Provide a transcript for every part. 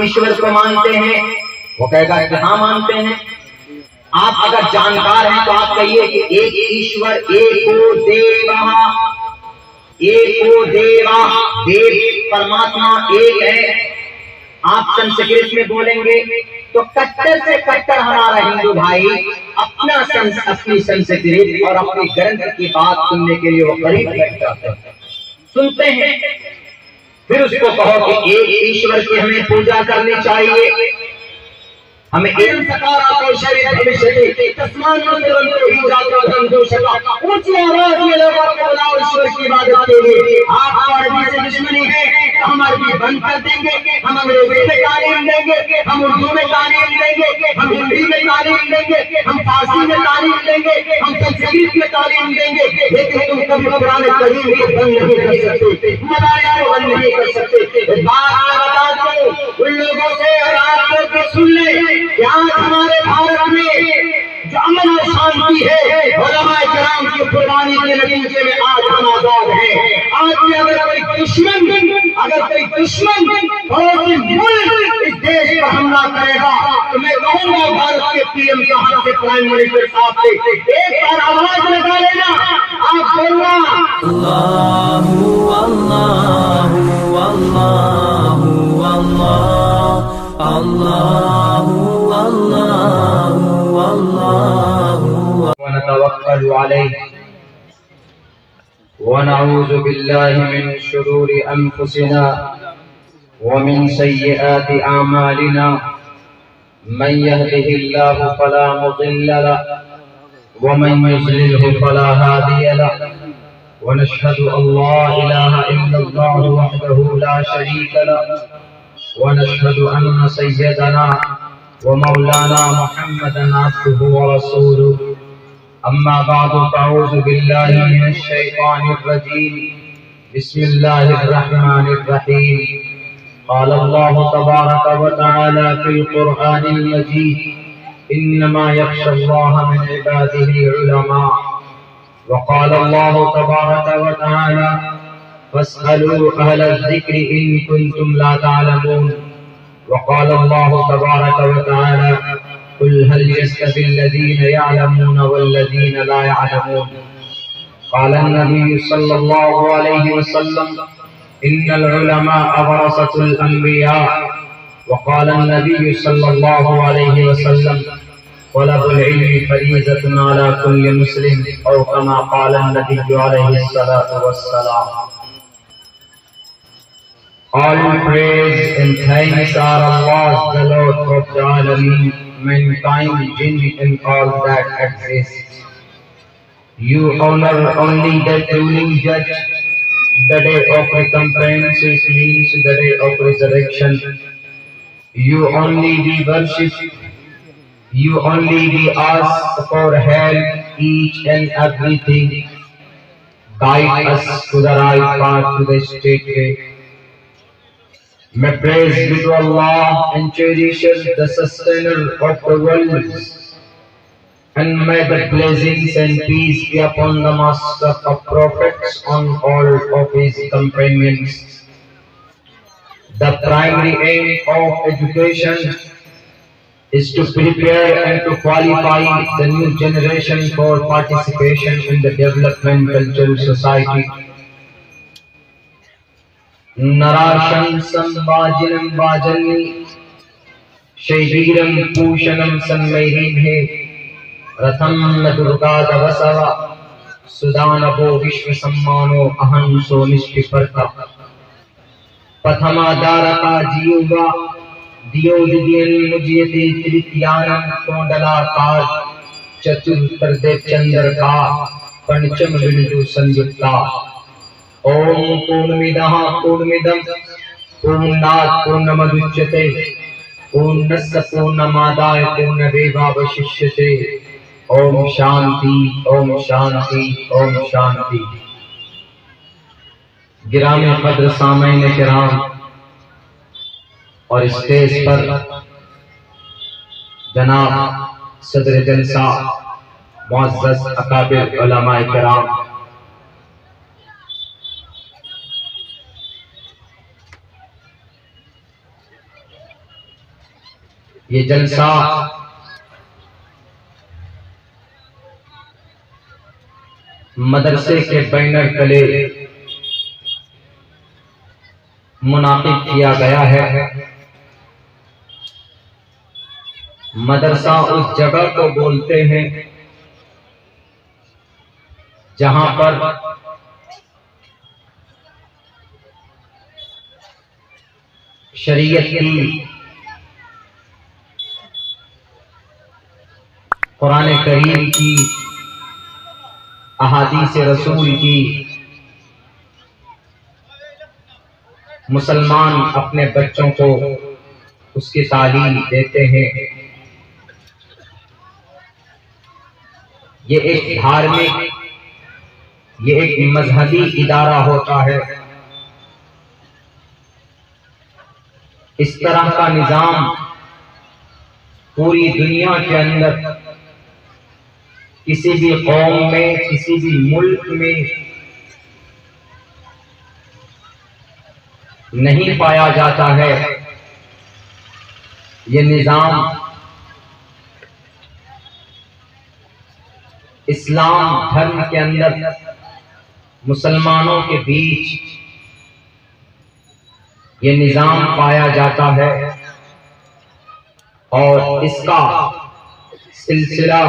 ایشور کو مانتے ہیں؟ وہ کہے گا کہ ہاں مانتے ہیں۔ آپ اگر جانکار ہیں تو آپ کہیے کہ ایک ایشور ایکو دیوا، ایکو دیوا، دیو پرماتما ایک ہے۔ آپ سنسکرت میں بولیں گے تو کٹر سے کٹر ہمارا ہندو بھائی اپنی سنسکرت اور اپنی گرنتھ کی بات سننے کے لیے وہ قریب بیٹھ جاتے ہیں، سنتے ہیں۔ پھر اس کو کہو کہ ایک ایشور کی ہمیں پوجا کرنی چاہیے، ہمیں علم سکارا کو شریف بھوشیہ تسمان نصرن کو ہی جاتا دندو شکا، اونچی آواز میں لوگوں کو بلاؤ ایشور کی عبادت کے لیے۔ آپ کو عربی سے دشمنی ہے، ہم عربی بند کر دیں گے، ہم انگریزی میں تعلیم دیں گے، ہم اردو میں تعلیم دیں گے، ہم ہندی میں تعلیم دیں گے، ہم فارسی میں تعلیم دیں گے، ہم سنسکرت میں تعلیم دیں گے، لیکن تم کبھی قرآن کریم کو بند نہیں کر سکتے، مدارس کو بند نہیں کر سکتے۔ بات میں بتا دوں ان لوگوں سے، اور آپ لوگ بھی سن لیں کہ آج ہمارے بھارت میں جو امن اور شانتی ہے علماء کرام کی قربانی کے نتیجے میں آج ہم آزاد ہیں۔ آج بھی اگر کوئی دشمن پڑوسی ملک اس دیش پر حملہ کرے گا تو میں کہوں گا بھارت کے پی ایم صاحب سے، پرائم منسٹر صاحب سے، ایک بار آواز لگا لینا، آپ بولنا اللہ اللہ اللہ اللہ اللہ اللہ ونتوکل علیہ ونعوذ باللہ من شرور انفسنا ومن سیئات اعمالنا من يهده الله فلا مضل له ومن يضلل فلا هادي له ونشهد ان لا اله الا الله وحده لا شريك له ونشهد ان سيدنا ومولانا محمدا عبده ورسوله اما بعد فاعوذ بالله من الشيطان الرجيم بسم الله الرحمن الرحيم قال الله تبارك وتعالى في القرآن المجيد إنما يخشى الله من عباده العلماء وقال الله تبارك وتعالى فاسألوا أهل الذكر إن كنتم لا تعلمون وقال الله تبارك وتعالى قل هل يستوي الذين يعلمون والذين لا يعلمون قال النبي صلى الله عليه وسلم إن العلماء ورثة الأنبياء وقال النبي صلى الله عليه وسلم طلب العلم فريضة على كل مسلم أو كما قال النبي عليه الصلاة والسلام. All praise and thanks are Allah's, the Lord of the Alameen, mankind, jinn and all that exists. You honor only the ruling judge. The day of recompense means the day of resurrection. You only we worship, you only we ask for help, each and everything. Guide us to the right path, to the straight way. May praise be to Allah and cherishes the sustainer of the worlds. And may the blessings and peace be upon the master of prophets, on all of his companions. The primary aim of education is to prepare and to qualify the new generation for participation in the developmental society. Narashan Sambhajanam Bhajanni Shaiviram Pushanam Sanmairinhe Ratham Durga Davasava Sudanabo Vishwa Sammano Ahanso Nishpiparta Pathama Daraka Jiyuva Diyodidian Mujyate Trityanam Kondala Kaj Chatur Pardev Chandraka Pancham Vindu Sanjukta Om Purnamidaha Purnamidam Purnat Purnamaduchyate Purnasya Purnamadaya Purnadeva Vashishyate Om Shanti Om Shanti Om Shanti. گرامی قدر سامعین کرام اور stage پر جناب صدر جلسہ معزز اکابر علماء کرام، یہ جلسہ مدرسے کے بینر تلے منعقد کیا گیا ہے۔ مدرسہ اس جگہ کو بولتے ہیں جہاں پر شریعت کی، قرآن کریم کی، احادیث رسول کی مسلمان اپنے بچوں کو اس کی تعلیم دیتے ہیں۔ یہ ایک دھارمک، یہ ایک مذہبی ادارہ ہوتا ہے۔ اس طرح کا نظام پوری دنیا کے اندر کسی بھی قوم میں، کسی بھی ملک میں نہیں پایا جاتا ہے۔ یہ نظام اسلام دھرم کے اندر مسلمانوں کے بیچ یہ نظام پایا جاتا ہے، اور اس کا سلسلہ،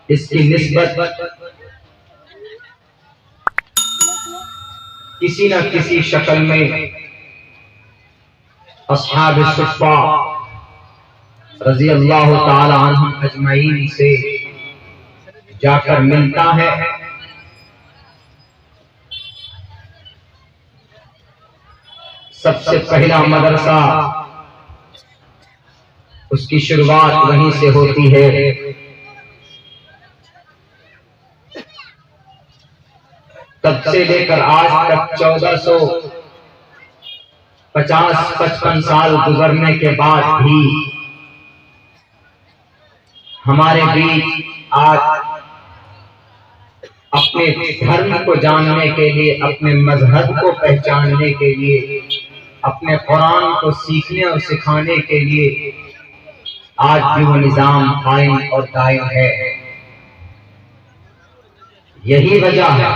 اس کی نسبت کسی نہ کسی شکل میں اصحاب صفہ رضی اللہ تعالی عنہم اجمعین سے جا کر ملتا ہے۔ سب سے پہلا مدرسہ، اس کی شروعات وہیں سے ہوتی ہے۔ تب سے لے کر آج تک 1450-55 سال گزرنے کے بعد بھی ہمارے بیچ آج اپنے دھرم کو جاننے کے لیے، اپنے مذہب کو پہچاننے کے لیے، اپنے قرآن کو سیکھنے اور سکھانے کے لیے آج بھی وہ نظام قائم اور دائم ہے۔ یہی وجہ ہے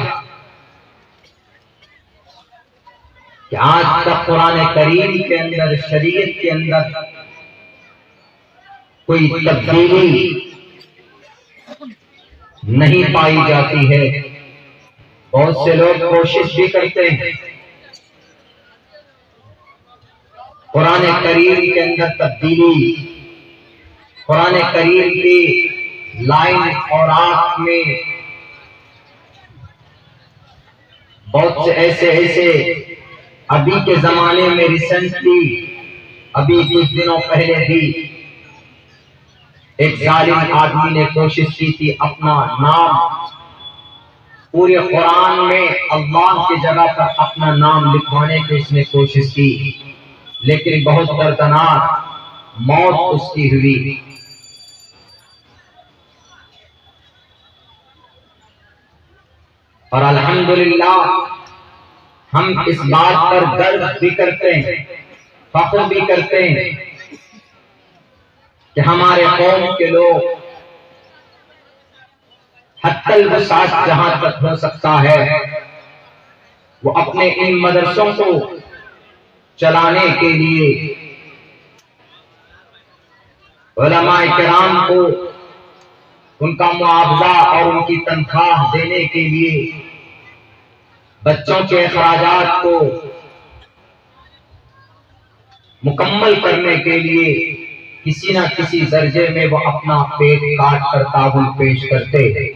کہ آج تک قرآن کریم کے اندر، شریعت کے اندر کوئی تبدیلی نہیں پائی جاتی ہے۔ بہت سے لوگ کوشش بھی کرتے ہیں قرآن کریم کے اندر تبدیلی، قرآن کریم کی لائن اور آیات میں بہت سے ایسے ابھی کے زمانے میں ریسنٹلی، ابھی کچھ دنوں پہلے بھی ایک ظالم آدمی نے کوشش کی تھی اپنا نام پورے قرآن میں اللہ کی جگہ پر اپنا نام لکھوانے کی اس نے کوشش کی، لیکن بہت دردناک موت اس کی ہوئی۔ اور الحمدللہ ہم اس بات پر درد بھی کرتے ہیں، فخر بھی کرتے ہیں کہ ہمارے قوم کے لوگ حتی الوسعت جہاں تک ہو سکتا ہے وہ اپنے ان مدرسوں کو چلانے کے لیے علماء کرام کو ان کا معاوضہ اور ان کی تنخواہ دینے کے لیے، بچوں کے اخراجات کو مکمل کرنے کے لیے کسی نہ کسی درجے میں وہ اپنا پیٹ کاٹ کر تعاون پیش کرتے ہیں۔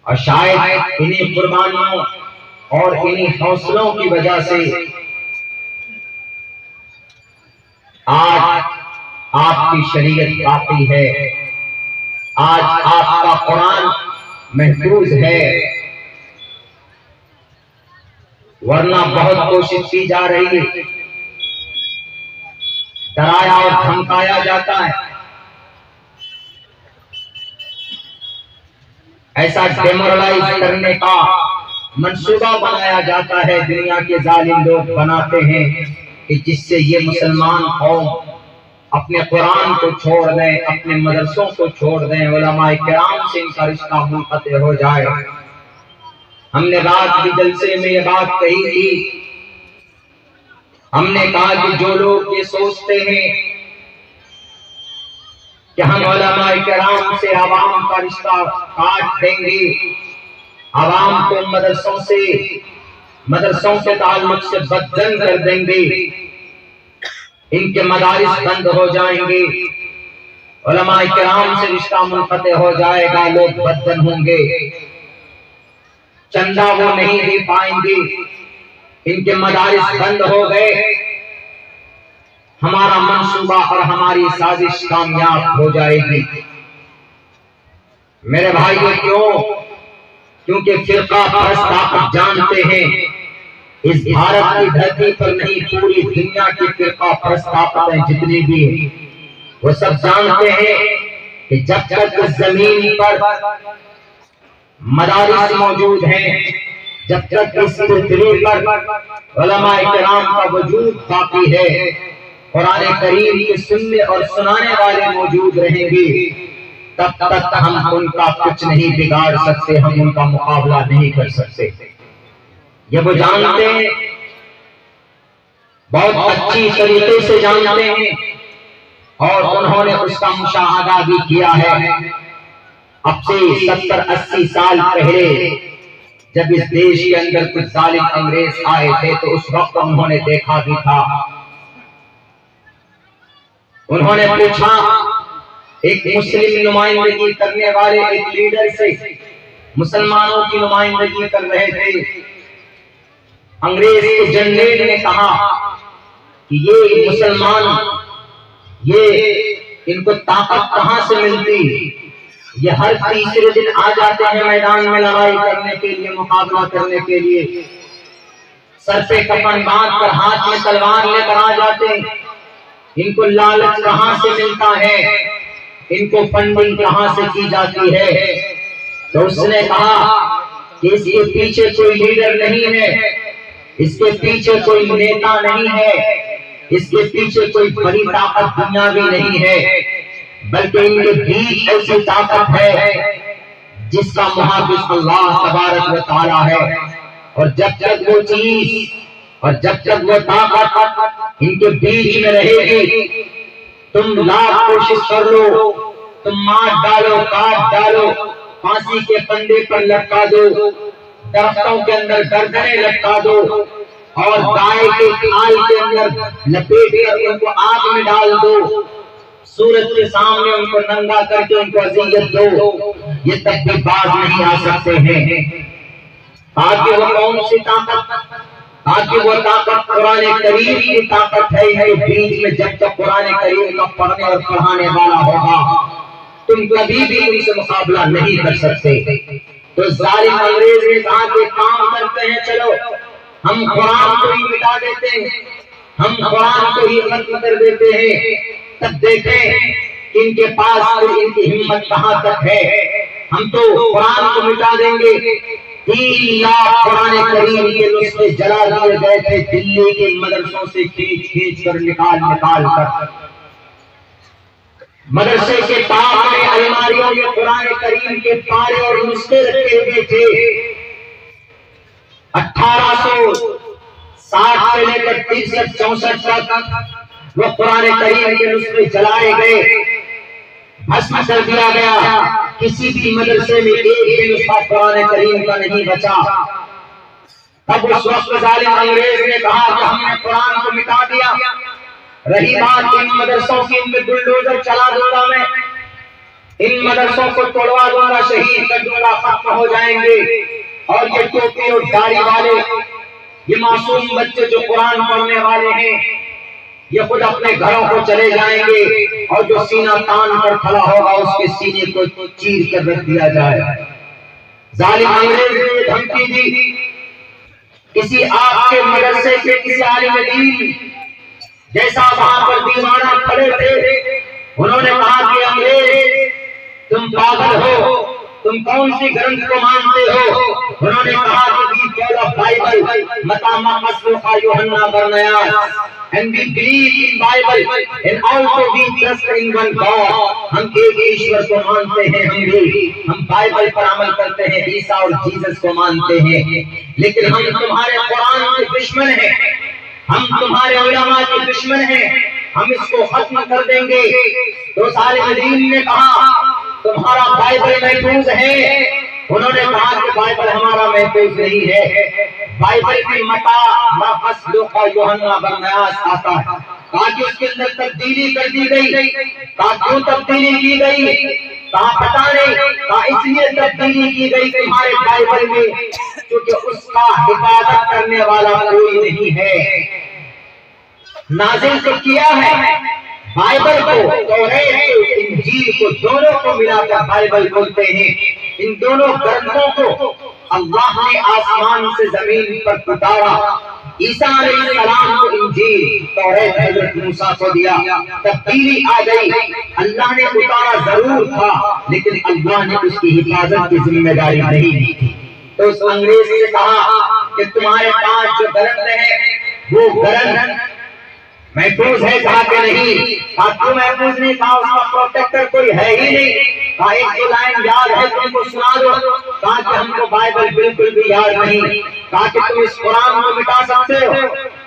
اور شاید انہی قربانیوں اور انہی حوصلوں کی وجہ سے آج آپ کی شریعت باقی ہے، آج آپ کا قرآن محفوظ ہے، ورنہ بہت کوشش کی جا رہی ہے، ڈرایا اور دھمکایا جاتا ہے، ایسا ڈیمورلائز کرنے کا منصوبہ بنایا جاتا ہے، دنیا کے ظالم لوگ بناتے ہیں کہ جس سے یہ مسلمان قوم اپنے قرآن کو چھوڑ دیں، اپنے مدرسوں کو چھوڑ دیں، علماء کرام سے ان کا رشتہ منقطع ہو جائے۔ ہم نے رات کی جلسے میں یہ بات کہی تھی، ہم نے کہا کہ جو لوگ یہ سوچتے ہیں کہ ہم علماء کرام سے عوام کا رشتہ کاٹ دیں گے، عوام کو مدرسوں کے تعلق سے بدزن کر دیں گے، ان کے مدارس بند ہو جائیں گے، علماء کرام سے رشتہ منقطع ہو جائے گا، لوگ بدزن ہوں گے، چندہ وہ نہیں دے پائیں گے، ان کے مدارس بند ہو گئے، ہمارا منصوبہ اور ہماری سازش کامیاب ہو جائے گی۔ میرے بھائیو، کیونکہ فرقہ پرست آپ جانتے ہیں اس بھارت کی دھرتی پر نہیں، پوری دنیا کی فرقہ پرست طاقتیں جتنی بھی ہیں وہ سب جانتے ہیں کہ جب تک اس زمین پر مدارس موجود ہیں، جب تک اس دھرتی پر علماء کرام کا وجود باقی ہے، قرآن کریم کے سننے اور سنانے والے موجود رہیں گے، تب تک ہم ان کا کچھ نہیں بگاڑ سکتے، ہم ان کا مقابلہ نہیں کر سکتے۔ یہ وہ جانتے ہیں، بہت اچھی طریقے سے جانتے ہیں، اور انہوں نے اس کا مشاہدہ بھی کیا ہے۔ اب سے 70-80 سال پہلے جب اس دیش کے اندر کچھ ظالم انگریز آئے تھے تو اس وقت انہوں نے دیکھا بھی تھا، انہوں نے پوچھا ایک مسلم نمائندگی کرنے والے ایک لیڈر سے، مسلمانوں کی نمائندگی کر رہے تھے، انگریز کے جنرل نے کہا کہ یہ مسلمان، یہ ان کو طاقت کہاں سے ملتی، یہ ہر تیسرے دن آ جاتے ہیں میدان میں لڑائی کرنے کے لیے، مقابلہ کرنے کے لیے، سر پہ کفن باندھ کر ہاتھ میں تلوار لے کر آ جاتے ہیں، ان کو لالچ کہاں سے ملتا ہے، ان کو فنڈنگ کہاں سے کی جاتی ہے؟ تو اس نے کہا کہ اس کے پیچھے کوئی لیڈر نہیں ہے، اس کے پیچھے کوئی نیتا نہیں ہے، اس کے پیچھے کوئی بڑی طاقت دنیاوی نہیں ہے، بلکہ ان کے بیچ ایسی طاقت ہے جس کا محافظ اللہ تبارک و تعالی ہے، اور جب تک وہ چیز اور جب تک وہ طاقت ان کے بیچ میں رہے گی، تم لاکھ کوشش کر لو، تم مار ڈالو، کاٹ ڈالو، پھانسی کے پندے پر لٹکا دو، درختوں کے اندر گردنیں لٹکا دو، اور گائے کے کھال کے اندر لپیٹ کر ان کو آگ میں ڈال دو، سورج کے سامنے ان کو ننگا کر کے ان کو اذیت دو، یہ تب بھی باز نہیں آ سکتے ہیں۔ تاکہ وہ کون سی طاقت؟ تاکہ وہ طاقت قرآن کریم کی طاقت ہے، ان کے بیچ میں جب تک قرآن کریم کا پڑھنے اور پڑھانے والا ہوگا تم کبھی بھی ان سے مقابلہ نہیں کر سکتے۔ تو ظالم انگریز نے کہا کہ کام کرتے ہیں، چلو ہم قرآن کو ہی مٹا دیتے ہیں، ہم قرآن کو ہی ختم کر دیتے ہیں، تب دیکھیں کہ ان کے پاس ان کی ہمت کہاں تک ہے۔ ہم تو قرآن کو مٹا دیں گے، 3 لاکھ قرآن کریم کے نسخے جلا دیے گئے تھے دلی کے مدرسوں سے، کھینچ کر نکال کر مدرسے کے پاس میں الماریوں میں قرآن کریم کے پارے اور نسخے رکھے ہوئے تھے۔ 1860 سے لے کر 63-64 تک وہ قرآن کریم کے نسخے جلائے گئے، بھسم کر دیا گیا، کسی بھی مدرسے میں ایک بھی نسخہ قرآن کریم کا نہیں بچا۔ تب اس وقت ظالم انگریز نے کہا کہ ہم نے قرآن کو مٹا دیا، رہی بات ان مدرسوں کی، ان میں بلڈوزر چلا دوں گا میں، ان مدرسوں کو توڑوا دوں گا، شہید کر دوں گا، ختم ہو جائیں گے، اور یہ ٹوپی اور داڑھی والے، یہ معصوم بچے جو قرآن پڑھنے والے ہیں، یہ خود اپنے گھروں کو چلے جائیں گے، اور جو سینہ تان پر کھڑا ہوگا اس کے سینے کو چیر کر رکھ دیا جائے۔ ظالم انگریز نے دھمکی دی، کسی آپ کے مدرسے کے کسی عالم دین جیسا وہاں پر دیوانہ کھڑے تھے، انہوں نے کہا کہ انگریز تم پاگل ہو، تم کون سی گرنتھ کو مانتے ہو؟ انہوں نے کہا کہ بائبل، متی، مرقس، لوقا، یوحنا، برنیاس، and we believe in Bible and also we trust in one God. ہم ایک ایشور کو مانتے ہیں، ہم بائبل پر عمل کرتے ہیں، عیسیٰ اور جیسس کو مانتے ہیں، لیکن ہم تمہارے قرآن کے دشمن ہیں، ہم تمہارے علماء کے دشمن ہیں، ہم اس کو ختم کر دیں گے۔ تو صالح دین نے کہا تمہارا بائبل محفوظ ہے، انہوں نے کہا کہ بائبل ہمارا محفوظ نہیں ہے، بائبل کی متا مفصل کا یوحنا برنیاس آتا ہے، کہا کہ اس کے اندر تبدیلی کر دی گئی، کہا کیوں تبدیلی کی گئی، کہا پتہ نہیں، کہا اس لیے تبدیلی کی گئی تمہارے بائبل میں کیونکہ اس کا حفاظت کرنے والا کوئی نہیں ہے۔ نازل تو کیا ہے بائبل کو، توریت کو، انجیل کو، دونوں کو ملا کر بائبل بولتے ہیں۔ ان دونوں گرنتھوں کو اللہ نے آسمان سے زمین پر اتارا، عیسیٰ علیہ السلام کو انجیل، توریت حضرت موسیٰ کو دیا، تبدیلی آ گئی، اللہ نے اتارا ضرور تھا لیکن اللہ نے اس کی حفاظت کی ذمہ داری نہیں لی تھی۔ تو اس انگریز سے کہا کہ تمہارے پاس جو گرنتھ ہے وہ گرنتھ محفوظ ہے، کہا کہ نہیں، کہا کیوں محفوظ نہیں، کہا اس کا پروٹیکٹر کوئی ہے ہی نہیں، کہا ایک دو لائن یاد ہے تم کو سنا دو، کہا کہ ہم کو بائبل بالکل بھی یاد نہیں، کہا کہ تم اس قرآن کو مٹا سکتے ہو،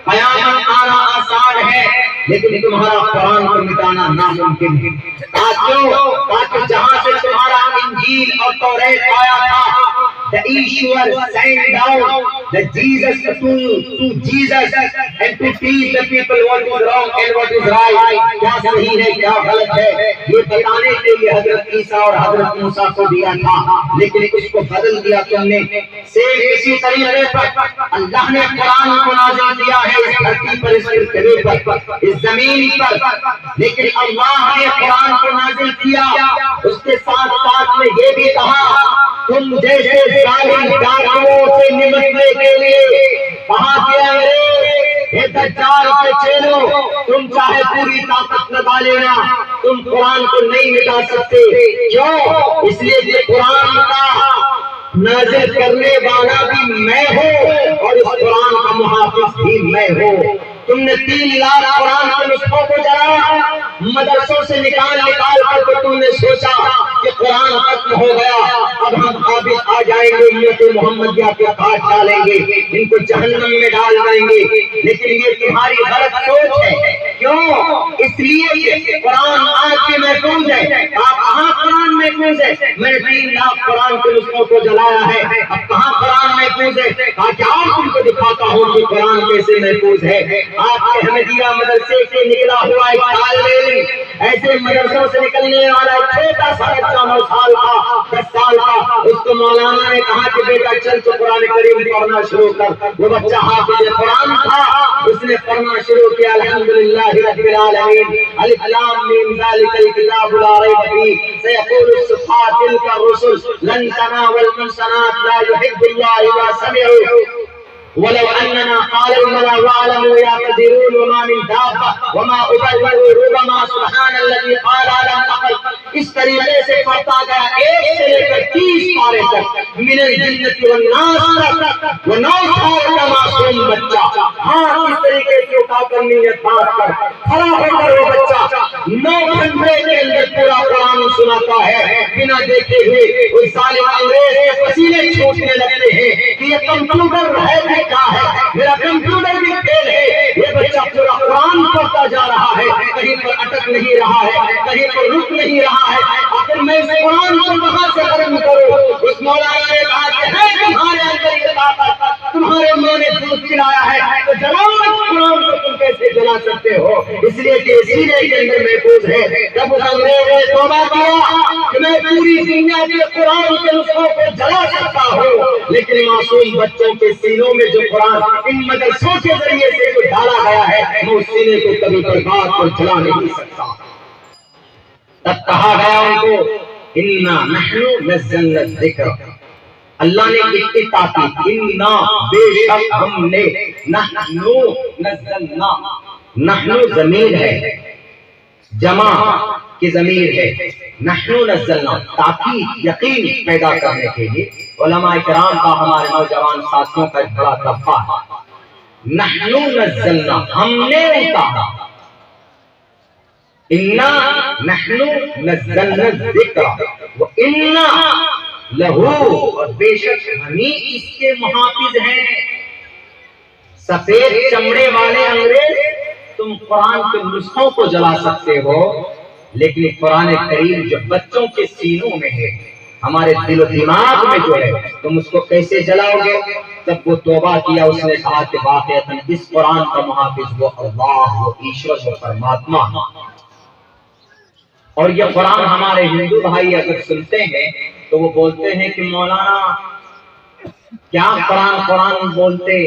قیامت آنا آسان ہے لیکن تمہارا قرآن کو مٹانا ناممکن ہے، کہا کیوں، کہا کہ جہاں سے تمہارا انجیل اور توریت آیا تھا، the issuer sent down the Jesus to Jesus and to teach the people what is wrong and what is right، کیا صحیح ہے کیا غلط ہے یہ بتانے کے لیے حضرت عیسیٰ اور حضرت موسیٰ کو دیا تھا، لیکن اس کو بدل دیا تم نے۔ سیم اسی طریقے پر اللہ نے قرآن کو نازل کیا ہے اس دھرتی پر، اس سرزمین پر، اس زمین پر، لیکن اللہ نے قرآن کو نازل کیا، اس کے ساتھ ساتھ میں یہ بھی کہا تم جیسے ظالم ڈاکوؤں سے نمٹنے کے لیے، کہا کہ اے دجال کے چیلوں تم چاہے پوری طاقت لگا لینا، تم قرآن کو نہیں مٹا سکتے، کیوں؟ اس لیے کہ قرآن کا نازل کرنے والا بھی میں ہوں اور اس قرآن کا محافظ بھی میں ہوں۔ تم نے 3 لاکھ قرآن کے نسخوں کو جلایا، مدرسوں سے نکال کر کے تم نے سوچا کہ قرآن ختم ہو گیا، اب ہم قابض آ جائیں گے، امت محمدیہ کے کاٹ ڈالیں گے، ان کو جہنم میں ڈال دیں گے، لیکن یہ تمہاری غلط سوچ ہے۔ کیوں؟ اس لیے کہ قرآن آج کے محفوظ ہے۔ آپ کہاں قرآن محفوظ ہے؟ میں نے 3 لاکھ قرآن کے نسخوں کو جلایا ہے، اب کہاں قرآن محفوظ ہے؟ کہا کہ آپ ان کو دکھاتا ہوں کہ قرآن کیسے محفوظ ہے۔ آپ کے احمدیہ مدرسے سے نکلا ہوا ایک طالب علم، ایسے مدرسوں سے نکلنے والا ایک چھوٹا سا بچہ 9 سال کا 10 سال کا، اس کو مولانا نے کہا کہ بیٹا چل تو قرآن کریم پڑھنا شروع کر۔ وہ بچہ حافظ قرآن تھا، اس نے پڑھنا شروع کیا، الحمدللہ رب العالمین، الف لام میم ذالک الکتاب لا ریب فیہ سیقول الصفحاء تلک الرسل لن تنالوا المحصنات لا يحب الله اذا سمعوا ولو اننا قال الملا واعلموا يعتذرون وما من دابة وما ابرئ ربما سبحان الذي قال لم اقل۔ اس طریقے سے پڑھتا گیا 1 سے لے کر 30 پارے تک، من الجنۃ والناس تک، وہ 9 سال کا معصوم بچہ، ہاں اس طریقے سے اٹھا کر نیت بات کر کھڑا ہو کر وہ بچہ 9 گھنٹے کے اندر پورا قرآن سناتا ہے بنا دیکھے ہوئے۔ اس ظالم انگریز کے پسینے چھوٹنے لگتے ہیں کہ یہ کمپیوٹر ہے کیا ہے، میرا کمپیوٹر بھی فیل ہے، یہ بچہ پورا قرآن پڑھتا جا رہا ہے، کہیں پر اٹک نہیں رہا ہے، کہیں پر رک نہیں رہا ہے، آخر میں اس قرآن کو کہاں سے ختم کروں؟ اس مولانا نے کہا کہ ہے تمہارے اندر یہ طاقت، تمہارے ماں نے دودھ پلایا ہے تو جلاؤ قرآن کو تم کیسے جلا سکتے ہو؟ اس لیے کہ سینے کے اندر محفوظ ہے۔ جب اس انگریز نے توبہ کیا کہ میں پوری دنیا کے قرآن کے نسخوں کو جلا سکتا ہوں، لیکن معصوم بچوں کے سینوں میں جو قرآن ان مدرسوں کے ذریعے سے جو ڈالا گیا ہے وہ اس سینے کو کبھی برباد اور جلا نہیں سکتا۔ تب کہا گیا ان کو انا نحن نزلنا الذکر، اللہ نے کتنی تاکید، انا بے شک ہم نے، نحن نزلنا، نحن ضمیر ہے، جمع کی ضمیر ہے، نحن نزلنا تاکید یقین پیدا کرنے کے لیے۔ علماء کرام کا ہمارے نوجوان ساتھیوں کا ایک بڑا طبقہ ہے، نحنو نزلنا ہم نے اتارا، انا نحنو نزلنا الذکر وانا لہو، اور بے شک ہمیں اس کے محافظ ہیں۔ سفید چمڑے والے انگریز تم قرآن کے نسخوں کو جلا سکتے ہو، لیکن قرآن کریم جو بچوں کے سینوں میں ہے، ہمارے دل و دماغ میں جو ہے، تم اس کو کیسے جلاؤ گے؟ تب وہ توبہ کیا، اس نے کہا کہ واقعتاً اس قرآن کا محافظ وہ اللہ، وہ ایشور، وہ پرماتما۔ اور یہ قرآن ہمارے ہندو بھائی اگر سنتے ہیں تو وہ بولتے ہیں کہ مولانا کیا قرآن بولتے۔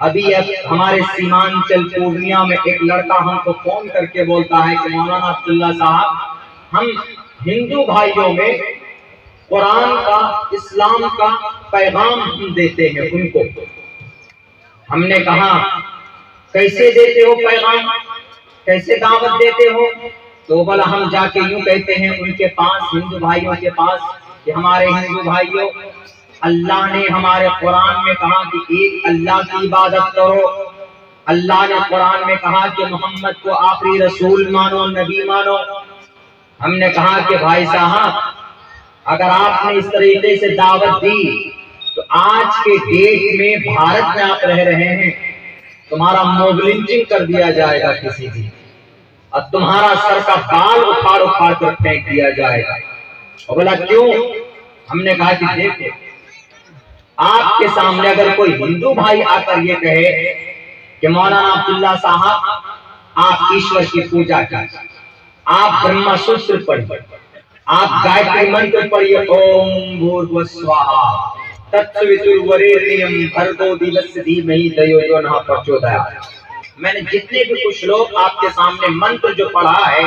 ابھی ہمارے سیمانچل پورنیا میں ایک لڑکا ہم کو فون کر کے بولتا ہے کہ مولانا عبداللہ صاحب، ہم ہندو بھائیوں میں قرآن کا، اسلام کا پیغام ہم دیتے ہیں ان کو۔ ہم نے کہا کیسے دیتے ہو پیغام، کیسے دعوت دیتے ہو؟ تو بولا ہم جا کے یوں کہتے ہیں ان کے پاس، ہندو بھائیوں کے پاس، کہ ہمارے ہندو بھائیوں، اللہ نے ہمارے قرآن میں کہا کہ ایک اللہ کی عبادت کرو، اللہ نے قرآن میں کہا کہ محمد کو آخری رسول مانو، نبی مانو۔ ہم نے کہا کہ بھائی صاحب اگر آپ نے اس طریقے سے دعوت دی تو آج کے ڈیٹ میں بھارت میں آپ رہ رہے ہیں، تمہارا موب لنچنگ کر دیا جائے گا کسی بھی، اور تمہارا سر کا بال اکھاڑ کر پھینک دیا جائے گا۔ اور بولا کیوں؟ ہم نے کہا کہ دیکھو، آپ کے سامنے اگر کوئی ہندو بھائی آ کر یہ کہے کہ مولانا عبداللہ صاحب آپ ایشور کی پوجا کیجیے، آپ برہما سوتر پڑھیے، آپ گایتری منتر پڑھیے، اوم بھوربھوہ سواہا تتسویتروریریم بھرگو دیوسیہ دھیمہی دھیو یو نہ پرچودیات۔ میں نے جتنے بھی کچھ لوگ آپ کے سامنے منتر جو پڑھا ہے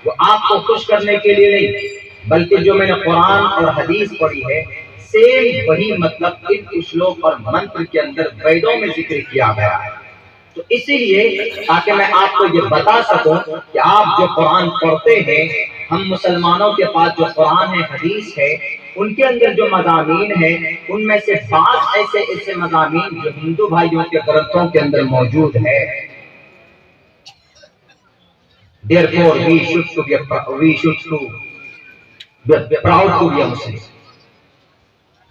وہ آپ کو خوش کرنے کے لیے نہیں، بلکہ جو میں نے قرآن اور حدیث پڑھی ہے سیم وہی مطلب ان کچھ لوگ اور منتر کے اندر ویدوں میں ذکر کیا گیا ہے۔ تو اسی لیے تاکہ میں آپ کو یہ بتا سکوں کہ آپ جو قرآن پڑھتے ہیں، ہم مسلمانوں کے پاس جو قرآن ہے، حدیث ہے، ان کے اندر جو مضامین ہیں ان میں سے بعض ایسے مضامین جو ہندو بھائیوں کے گرنتھوں کے اندر موجود ہے۔ Therefore we should be proud to be a Muslim۔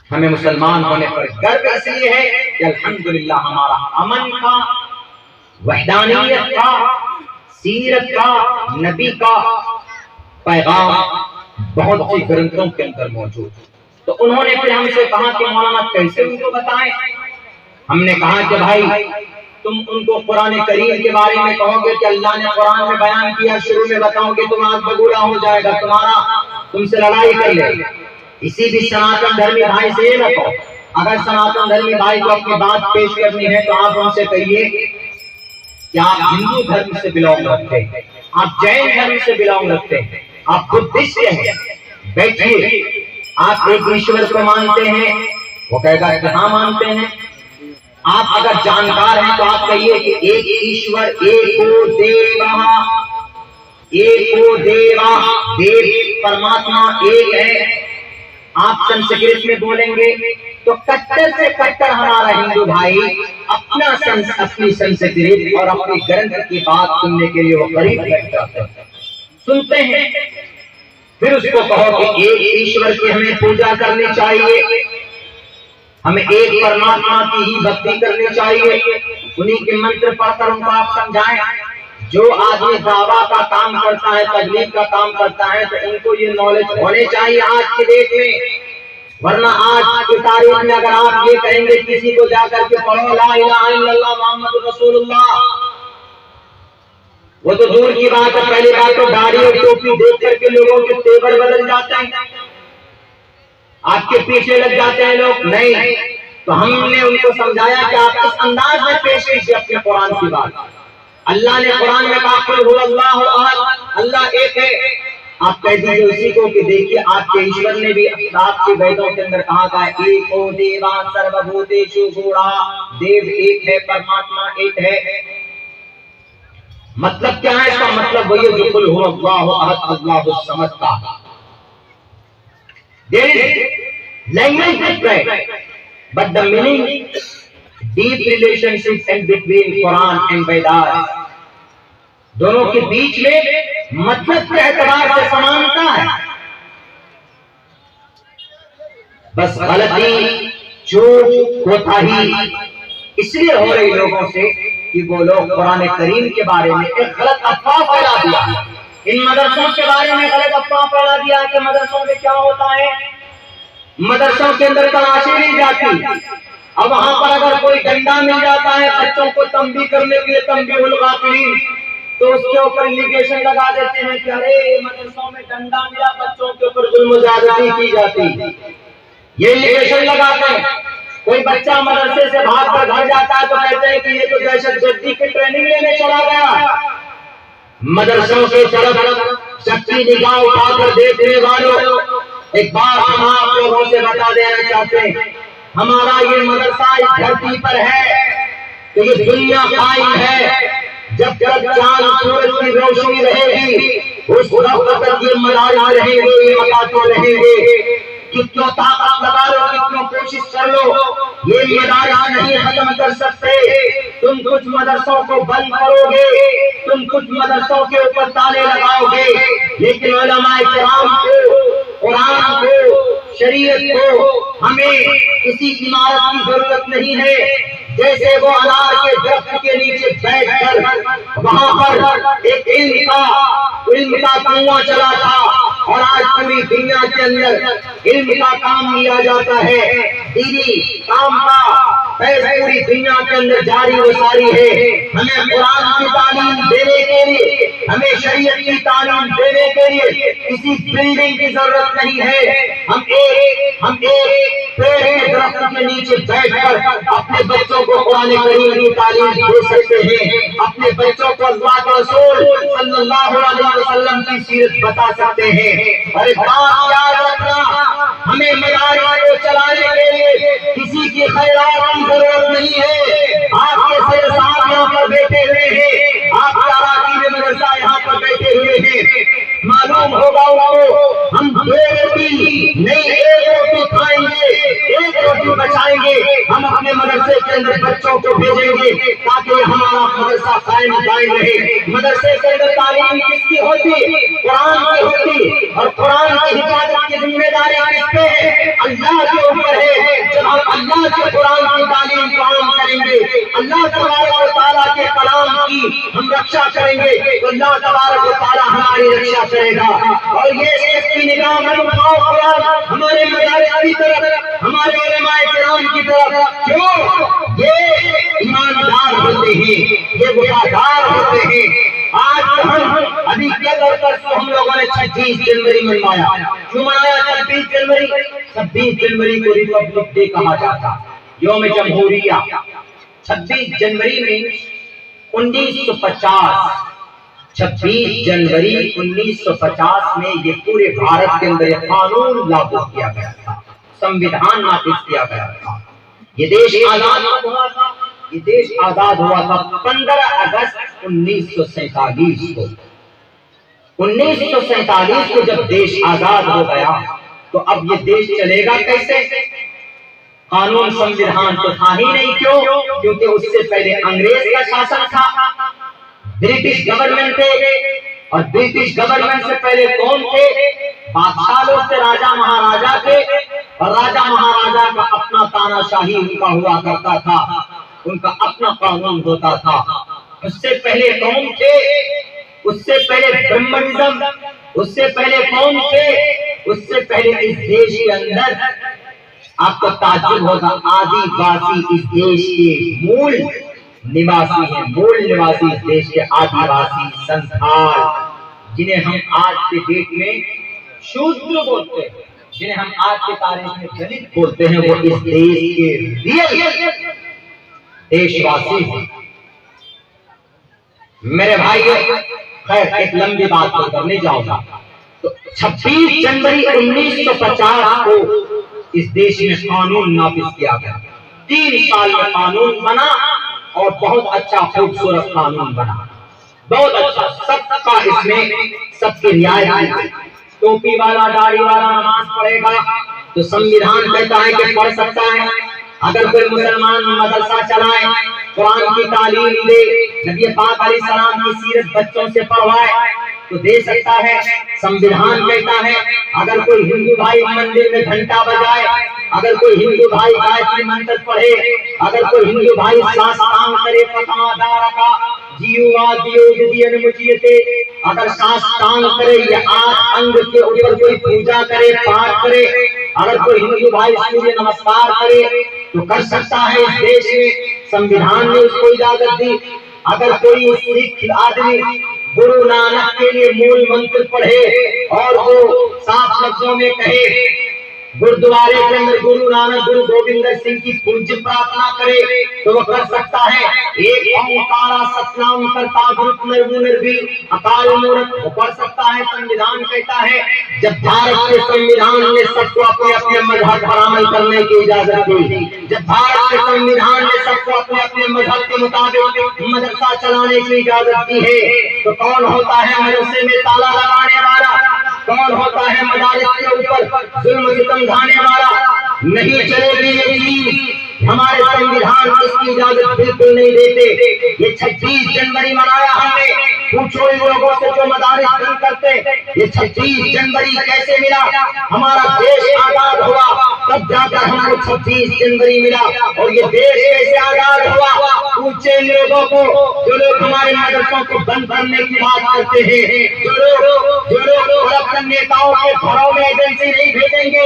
ہمیں مسلمان ہونے پر گرو اس لیے ہے کہ الحمدللہ ہمارا امن کا، وحدانیت کا، سیرت کا، نبی کا پیغام بہت سی گرنتھوں کے اندر موجود۔ تو انہوں نے پھر ہم سے کہا کہ مولانا کیسے ان کو بتائیں؟ ہم نے کہا کہ بھائی تم ان کو قرآن کریم کے بارے میں کہو گے کہ اللہ نے قرآن میں بیان کیا، شروع میں بتاؤ گے تم آگ بگولا ہو جائے گا، تم سے لڑائی کر لے۔ اسی بھی سناتن دھرمی بھائی سے یہ نہ کہو۔ اگر سناتن دھرمی بھائی کو اپنی بات پیش کرنی ہے تو آپ ان سے کہیے کہ آپ ہندو دھرم سے بلانگ رکھتے ہیں، آپ جین دھرم سے بلانگ رکھتے ہیں، آپ بدھسٹ ہیں، بیٹھیے۔ آپ ایک ایشور کو مانتے ہیں، وہ کہے گا کہ ہاں مانتے ہیں۔ آپ اگر جانکار ہیں تو آپ کہیے کہ ایک ایشور ایکو دیوہ، ایکو دیوہ، دیو پرماتما ایک ہے۔ آپ سنسکرت میں بولیں گے تو کٹر سے کٹر ہمارا ہندو بھائی اپنی سنسکرت اور اپنی گرنتھ کی بات سننے کے لیے وہ قریب بیٹھ جاتے ہیں، سنتے ہیں۔ پھر اس کو کہو کہ ایک ایشور کی ہمیں پوجا کرنی چاہیے، ہمیں ایک پرماتما کی ہی بھکتی کرنی چاہیے، انہی کے منتر پڑھ کر ان کو آپ سمجھائیں۔ جو آدمی دعویٰ کا کام کرتا ہے، تبلیغ کا کام کرتا ہے، تو ان کو یہ نالج ہونے چاہیے آج کی ڈیٹ میں۔ ورنہ آج کی تاریخ میں اگر آپ یہ کہیں گے کسی کو جا کر کے پڑھو لا الہ الا اللہ محمد رسول اللہ، وہ تو دور کی بات ہے، پہلی بات تو داڑھی اور ٹوپی دیکھ کر کے لوگوں کے تیور بدل جاتے ہیں، آپ کے پیچھے لگ جاتے ہیں لوگ۔ نہیں، تو ہم نے ان کو سمجھایا کہ آپ اس انداز میں پیش کیجیے اپنے قرآن کی بات۔ اللہ نے قرآن میں کہا قل هو اللہ احد، اللہ ایک ہے۔ آپ کہہ دیجیے اسی کو کہ دیکھیے آپ کے ایشور نے بھی آپ کے ویدوں کے اندر کہا تھا ایکو دیوا سرو بھوتیشو گوڑا، دیو ایک ہے، پرماتما ایک ہے۔ مطلب کیا ہے اس کا؟ مطلب وہی جو قل هو اللہ احد اللہ الصمد کا۔ There is language different, but the meaning deep relationship in between Quran and Vedas. دونوں کے بیچ میں مطلب کے اعتبار سے سمانتا ہے، بس غلطی چوک کوتاہی اس لیے ہو رہی لوگوں سے کہ وہ لوگ قرآن کریم کے بارے میں ایک غلط افواہ پھیلا دیا، ان مدرسوں کے بارے میں غلط افواہ پھیلا دیا کہ مدرسوں میں کیا ہوتا ہے، مدرسوں کے اندر تلاشی نہیں جاتی، اب وہاں پر اگر کوئی ڈنڈا مل جاتا ہے بچوں کو تنبیہ کرنے کے لیے تنبیہ الغافلین، تو اس کے اوپر انڈیکیشن لگا دیتے ہیں کہ ارے مدرسوں میں ڈنڈا ملا، بچوں کے اوپر ظلم و زیادتی کی جاتی، یہ انڈیکیشن لگاتے ہیں۔ کوئی بچہ مدرسے سے بھاگ کر گھر جاتا ہے تو کہتے ہیں کہ یہ تو دہشت گردی کی ٹریننگ لینے چلا گیا۔ مدرسوں کی طرف سچی نگاہ اٹھا کر دیکھنے والوں، ایک بات ہم آپ لوگوں سے بتا دینا چاہتے ہیں، ہمارا یہ مدرسہ اس دھرتی پر ہے تو یہ دنیا قائم ہے، جب تک چاند سورج کی روشنی رہے گی اس وقت تک یہ مدارس رہیں گے، یہ مکاتب رہیں گے، کتنوں طاقت لگا لو، کتنوں کوشش کر لو، یہ مدارس نہیں ختم کر سکتے۔ تم کچھ مدرسوں کو بند کرو گے، تم کچھ مدرسوں کے اوپر تالے لگاؤ گے، لیکن علماء کرام کو، قرآن کو، شریعت کو ہمیں کسی عمارت کی ضرورت نہیں ہے۔ جیسے وہ انار کے درخت کے نیچے بیٹھ کر وہاں پر ایک علم کا کنواں چلا تھا، اور آج پوری دنیا کے اندر علم کا کام لیا جاتا ہے، دینی کام کا فیض پوری دنیا کے اندر جاری و ساری ہے۔ ہمیں قرآن کی تعلیم دینے کے لیے، ہمیں شریعت کی تعلیم دینے کے لیے کسی بلڈنگ کی ضرورت نہیں ہے۔ ہم ایک پیڑ کے درخت کے نیچے بیٹھ کر اپنے بچوں کو قرآن کریم کی تعلیم دے سکتے ہیں، اپنے بچوں کو اللہ کے رسول صلی اللہ علیہ وسلم کی سیرت بتا سکتے ہیں۔ اور ایک بات یاد رکھنا، ہمیں مدارس کو چلانے کے لیے کسی کی خیرات کی ضرورت نہیں ہے۔ آپ کے سر صاحب یہاں پر بیٹھے ہوئے ہیں، آپ کا اراکین مدرسہ یہاں پر بیٹھے ہوئے ہیں، معلوم ہوگا ان کو ہم دو روٹی نہیں ایک روٹی کھائیں گے، ایک روٹی بچائیں گے، ہم اپنے مدرسے کے اندر بچوں کو بھیجیں گے تاکہ ہمارا مدرسہ قائم دائم رہے۔ مدرسے کے اندر تعلیم کس کی ہوتی؟ قرآن کی ہوتی، اور قرآن کی حفاظت کی ذمہ داری کس پہ ہے؟ اللہ کے اوپر ہے۔ جب ہم اللہ کے قرآن کی تعلیم کو عام کریں گے، اللہ تبارک و تعالیٰ کے کلام کی ہم رکشا کریں گے تو اللہ تبارک و تعالیٰ ہماری رکشا کرے گا۔ اور یہ سچی نگاہ ہمارے مدارس کی طرف، ہمارے علماء کرام کی طرف، کیوں؟ یہ ایماندار ہوتے ہیں، یہ وفادار ہوتے ہیں۔ آج ہم ابھی کل اور پرسوں ہم لوگوں نے 26 جنوری منایا۔ کیوں منایا 26 جنوری؟ 26 جنوری کو ریپبلک ڈے کہا جاتا، یوم جمہوریہ۔ 26 جنوری میں 26 جنوری 1950 میں یہ پورے بھارت کے اندر یہ قانون لاگو کیا گیا تھا، سمویدھان نافذ کیا گیا تھا۔ یہ دیش آزاد ہوا تھا، یہ دیش آزاد ہوا تھا 15 اگست 1947 کو۔ 1947 کو جب دیش آزاد ہو گیا تو اب یہ دیش چلے گا کیسے؟ قانون سمویدھان تو تھا ہی نہیں، کیوں؟ کیونکہ اس سے پہلے انگریز کا شاسن تھا، برٹش گورنمنٹ تھے، اور برٹش گورنمنٹ سے پہلے کون تھے؟ بادشاہ لوگ تھے، راجا مہاراجا تھے، اور راجا مہاراجا کا اپنا تانا شاہی ان کا ہوا کرتا تھا، ان کا اپنا قانون ہوتا تھا۔ اس سے پہلے کون تھے؟ اس سے پہلے برہمنزم، اس سے پہلے کون تھے؟ اس سے پہلے اس دیش کے اندر آپ کو تعجب ہوگا، آدی باسی اس دیش کے مول نواسی ہیں، مول نواسی اس دیش کے آدی باسی سنتھال، جنہیں ہم آج کے ڈیٹ میں شودر بولتے ہیں، جنہیں ہم آج کے تاریخ میں دلت بولتے ہیں، وہ اس دیش کے ریئل دیش واسی ہیں۔ میرے بھائی، خیر ایک لمبی بات کو کرنے جاؤں گا، تو 26 جنوری 1950 کو اس دیش میں قانون نافذ کیا گیا۔ 3 سال میں قانون بنا، اور بہت اچھا خوبصورت قانون بنا، بہت اچھا، سب کا اس میں سب کی رعایت ہے۔ ٹوپی والا داڑھی والا نماز پڑھے گا تو سمویدھان کہتا ہے کہ پڑھ سکتا ہے، اگر کوئی مسلمان مدرسہ چلائے، قرآن کی تعلیم دے، نبی پاک علیہ السلام کی سیرت بچوں سے پڑھوائے تو دے سکتا ہے۔ سموِدھان کہتا ہے اگر کوئی ہندو بھائی مندر میں گھنٹہ بجائے، اگر کوئی ہندو بھائی گایتری منتر پڑھے، اگر کوئی ہندو بھائی ساستان کرے پتمادارا کا جیوا دیو دیدین مجیتے، اگر ساستان کرے یا آٹھ انگ کے اوپر کوئی پوجا کرے، پاٹ کرے، اگر کوئی ہندو بھائی سوریہ نمسکار کرے تو کر سکتا ہے۔ اس دیش میں سموِدھان نے اس کو اجازت دی۔ اگر کوئی سکھ آدمی گرو نانک کے لیے مول منتر پڑھے اور وہ صاف لفظوں میں کہے، گردوارے کے اندر گرو نانک گرو گوبند سنگھ کی پوجا پرارتھنا کرے تو وہ کر سکتا ہے۔ ایک اومکارا ستنام کرتا گروپ نربیر اکال مورت وہ پڑھ سکتا ہے۔ سموِدھان کہتا ہے جب بھارت کے سموِدھان نے سب کو اپنے اپنے مذہب پر عمل کرنے کی اجازت دی، جب بھارت کے سموِدھان نے سب کو اپنے اپنے مذہب کے مطابق مدرسہ چلانے کی اجازت دی ہے تو کون ہوتا ہے مدرسے میں تالا لگانے والا؟ کون ہوتا ہے مدارس کے اوپر ظلم ستم ڈھانے والا؟ نہیں چلے گی یہ چیز۔ ہمارے سموِدھان اس کی اجازت بالکل نہیں دیتے۔ یہ 26 جنوری منایا ہم نے، پوچھو ان لوگوں سے جو مدارس بند کرتے، یہ 26 جنوری کیسے ملا؟ ہمارا دیش آزاد ہوا تب جا کر ہم کو 26 جنوری ملا، اور یہ دیش کیسے آزاد ہوا؟ پوچھے ان لوگوں کو جو لوگ ہمارے مدرسوں کو بند کرنے کی بات کرتے ہیں، جو لوگ اپنے نیتاؤں کے گھروں میں ایجنسی نہیں بھیجیں گے،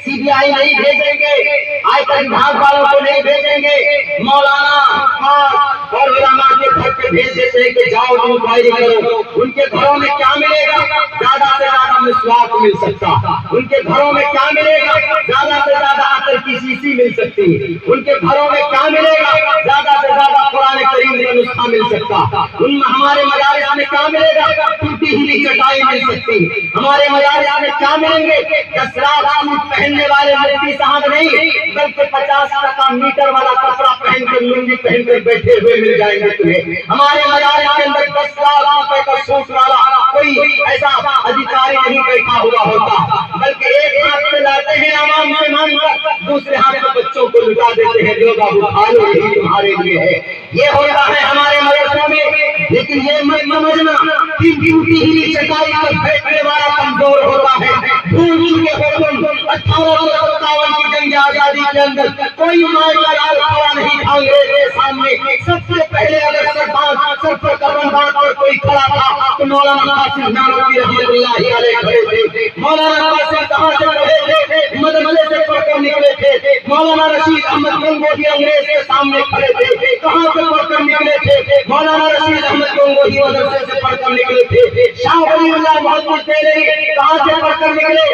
سی بی آئی نہیں بھیجیں گے، آئے کر وبھاگ والوں کو نہیں بھیجیں گے، مولانا اور علماء کے گھر پہ بھیج دیتے ہیں کہ جاؤ انکوائری کرو۔ ان کے گھروں میں کیا ملے گا؟ زیادہ سے زیادہ مسواک مل سکتا۔ ان کے گھروں میں کیا ملے گا؟ زیادہ سے زیادہ عطر کی شیشی مل سکتی۔ ان کے گھروں میں کیا ملے گا؟ زیادہ سے زیادہ قرآن کریم کا نسخہ مل سکتا۔ ہمارے مدارس میں کیا ملے گا؟ ٹوٹی ہوئی چٹائی مل سکتی۔ ہمارے مدارس میں کیا ملیں گے؟ 10 لاکھ سوٹ پہننے والے مفتی صاحب نہیں بلکہ 50 ٹکا میٹر والا کپڑا پہن کر لنگی پہن کر بیٹھے ہوئے مل جائیں گے تمہیں۔ ہمارے مدارس کے اندر 10 لاکھ روپے کا سوٹ والا کوئی ایسا ادھیکاری نہیں بیٹھا ہوا ہوتا، بلکہ ایک ہاتھ سے لاتے ہیں عوام سے مانگ کر، دوسرے ہاتھ سے بچوں کو لٹا دیتے ہیں، جو بابو کھا لو یہی تمہارے لیے ہے۔ یہ ہوتا ہے ہمارے مدرسوں میں، لیکن یہ مت سمجھنا کہ ٹوٹی ہوئی چٹائی پر بیٹھنے والا کمزور ہوتا ہے۔ حکم 1857 کی جنگ آزادی کے اندر کوئی مائع کا لال کھڑا نہیں تھا انگریز کے سامنے۔ سب سے پہلے اگر سر پر کفن باندھ کر کوئی کھڑا تھا تو مولانا قاسم نانوتوی رحمۃ اللہ علیہ کھڑے تھے۔ مولانا قاسم کہاں سے پڑھے تھے؟ مدرسے سے پڑھ کر نکلے تھے۔ مولانا رشید احمد گنگوہی انگریز کے سامنے کھڑے تھے، کہاں سے پڑھ کر نکلے تھے؟ مولانا رشید احمد گنگوہی مدرسے سے پڑھ کر نکلے تھے۔ شاہ ولی اللہ محمد دہلوی کہاں سے پڑھ کر نکلے؟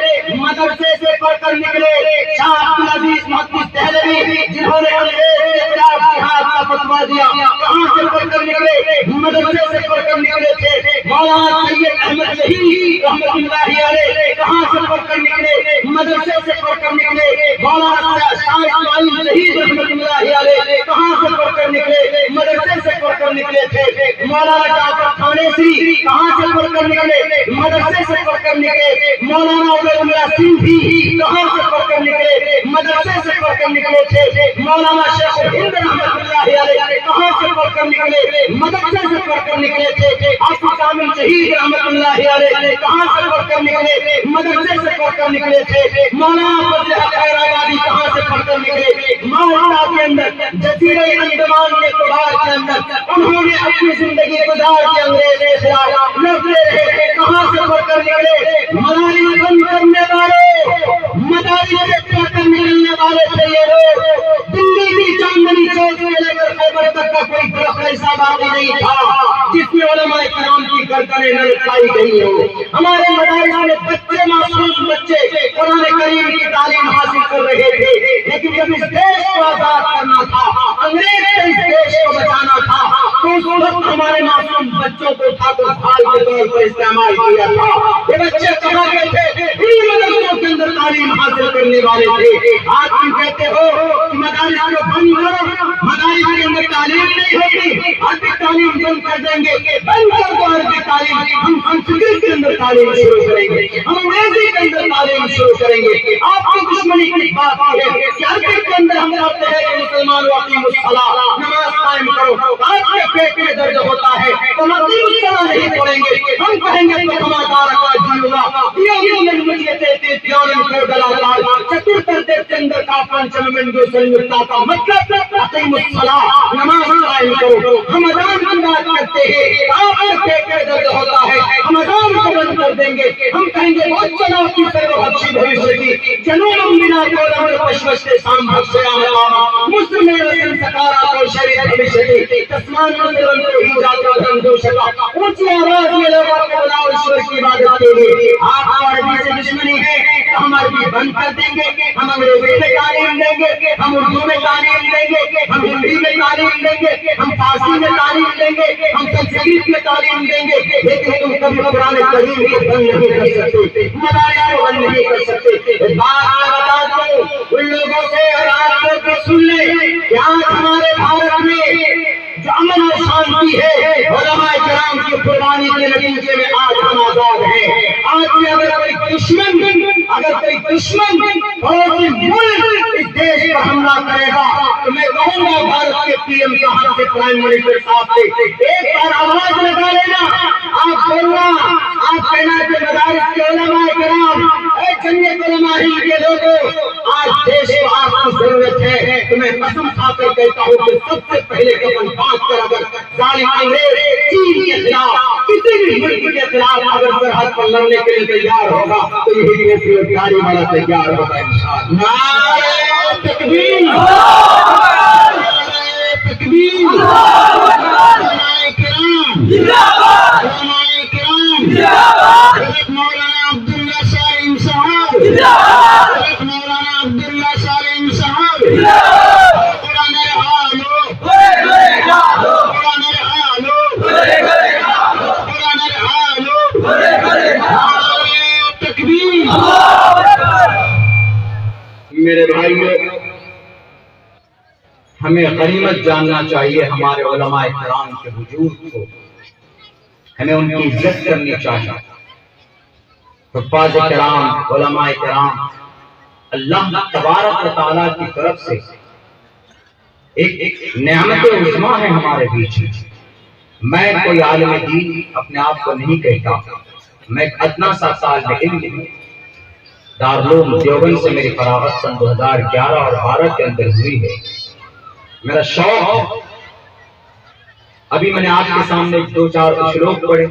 مدرسے سے پڑھ کر نکلے۔ شاہ عبدالعزیز محمد دہلوی جنہوں نے انگریز کے خلاف جہاد کا فتویٰ دیا، کہاں سے پڑھ کر نکلے؟ مدرسے سے پڑھ کر نکلے تھے۔ مولانا سید احمد شہید رحمۃ اللہ علیہ کہاں سے پڑھ کر نکلے؟ مدرسے سے پڑھ کر نکلے۔ مولانا شاہ اسماعیل شہید رحمۃ اللہ علیہ کہاں سے پڑھ کر نکلے؟ مدرسے سے پڑھ کر نکلے تھے۔ مولانا جعفر تھانیسی کہاں سے پڑھ کر نکلے؟ مدرسے سے پڑھ کر نکلے۔ مولانا عبید اللہ سندھی کہاں سے پڑھ کر نکلے؟ مدرسے سے پڑھ کر نکلے تھے۔ مولانا شیخ ہند رحمۃ اللہ علیہ کہاں سے پڑھ کر نکلے؟ مدرسے سے پڑھ کر نکلے تھے۔ آصف کامل شہید رحمۃ اللہ علیہ کہاں سے پڑھ کر نکلے؟ مدرسے سے پڑھ کر نکلے تھے۔ مولانا فضل حق حیدرآبادی کہاں سے پڑھ کر نکلے؟ مالٹا کے اندر جزیرہ انڈمان کے کبار کے اندر انہوں نے اپنی زندگی گزار کے انگریز کے خلاف لڑتے رہے، کہاں سے پڑھ کر نکلے؟ مدارس بند کرنے والے، مدارس سے پڑھ کر نکلنے والے تھے یہ لوگ۔ دلی کی چاندنی چوک سے لے کر خیبر تک کا کوئی درخت ایسا باقی نہیں تھا جس میں علماء کرام کی گردنیں نہ لٹکائی گئی ہو۔ ہمارے مدارس میں بچے، معصوم بچے قرآن کریم کی تعلیم حاصل کر رہے تھے، لیکن جب اس دیش کو آزاد کرنا تھا، انگریز سے اس دیش کو بچانا تھا، تو اس وقت ہمارے معصوم بچوں کو اٹھا کر پھال کے طور پر استعمال کیا تھا۔ یہ بچے کہاں گئے تھے؟ انہی مدرسوں کے اندر تعلیم حاصل کرنے والے تھے۔ آج تم کہتے ہو کہ مدارس کو بند کرو، مدارس کے اندر تعلیم نہیں ہوتی، عربی تعلیم بند کر دیں گے، بند کر دو عربی تعلیم، ہم سنسکرت کے اندر تعلیم شروع کریں گے، ہم انگریزی کے اندر تعلیم شروع کریں گے۔ آپ کی دشمنی کی بات ہے کہ عربی کے اندر ہم کہتے ہیں کہ مسلمانوں اقیموا الصلاۃ، نماز قائم کرو۔ آپ کے پیٹ میں درد ہوتا ہے تو ہم اقیموا الصلاۃ نہیں پڑھیں گے، ہم کہیں گے تو کما دارا جیوا دیو من مجھے تے دیارن کو دلال چتر کے اندر کا پنچم من دو سنتا کا مطلب اقیموا الصلاۃ، نماز قائم کرو۔ ہم اذان کی بات کرتے ہیں، آپ کے پیٹ میں درد ہوتا ہے، ہم اذان کو بند کر دیں گے، ہم کہیں گے بہت چلا کی سر بخشی بھوشتی جنوب بنا کو رمل پشوش کے سام بخشیا ہوا مسلم رسل سکارا کو شریف بھوشتی تسمان نظرن کو ہی جاتا دن دو شکا اونچی آواز میں لوگوں کو بلاؤ ایشور کی عبادت کے لیے۔ آپ کو عربی سے دشمنی ہے تو ہم عربی بند کر دیں گے، ہم انگریزی میں تعلیم دیں گے، ہم اردو میں تعلیم دیں گے، ہم ہندی میں تعلیم دیں گے، ہم فارسی میں تعلیم دیں گے، ہم سنسکرت میں تعلیم دیں گے، لیکن تم کبھی قرآن کریم کو بند نہیں کر سکتے، مدارس کو بند نہیں کر سکتے۔ اس بات میں بتا دوں ان لوگوں سے اور آپ کو سن لیں کہ آج ہمارے بھارت میں جو امن و شانتی ہے علماء کرام کی قربانی کے نتیجے میں آج ہم آزاد ہیں۔ آج بھی اگر کوئی دشمن پڑوسی ملک اس دیش پر حملہ کرے گا تو میں کہوں گا بھارت کے پی ایم صاحب سے، پرائم منسٹر صاحب سے ایک بار آواز لگا لینا، آپ بولنا، آپ کہنا کہ مدارس کے علماء کرام، اے جنت علماء ہند کے لوگوں، آج دیش کو آپ کی ضرورت ہے۔ تو میں قسم کھا کر کہتا ہوں کہ سب سے پہلے کفن باندھ کر اگر ظالم انگریز چین کے خلاف کسی بھی ملک کے خلاف اگر سرحد پر لڑنے کے لیے تیار ہوگا تو یہی ٹوپی داڑھی والا تیار ہوگا انشاءاللہ۔ نعرہ تکبیر، نعرہ تکبیر، علماء کرام زندہ باد، علماء کرام زندہ باد، حضرت مولانا عبداللہ سالم صاحب زندہ باد، حضرت مولانا عبداللہ سالم صاحب زندہ باد، قرآن حالو قرآن حالو قرآن حالو تکبیر۔ میرے بھائیو، ہمیں غنیمت جاننا چاہیے ہمارے علماء کرام کے وجود کو، ہمیں ان کی عزت کرنی چاہیے۔ حفاظ کرام، علماء کرام اللہ تبارک و تعالیٰ کی طرف سے ایک نعمت عظمیٰ ہے ہمارے بیچ میں۔ میں کوئی عالم دین اپنے آپ کو نہیں کہتا، میں ایک ادنا سا طالب علم ہوں۔ دارالعلوم دیوبند سے میری فراغت سن 2011 اور 12 کے اندر ہوئی ہے۔ میرا شوق، ابھی میں نے آپ کے سامنے 2-4 شلوک پڑھے،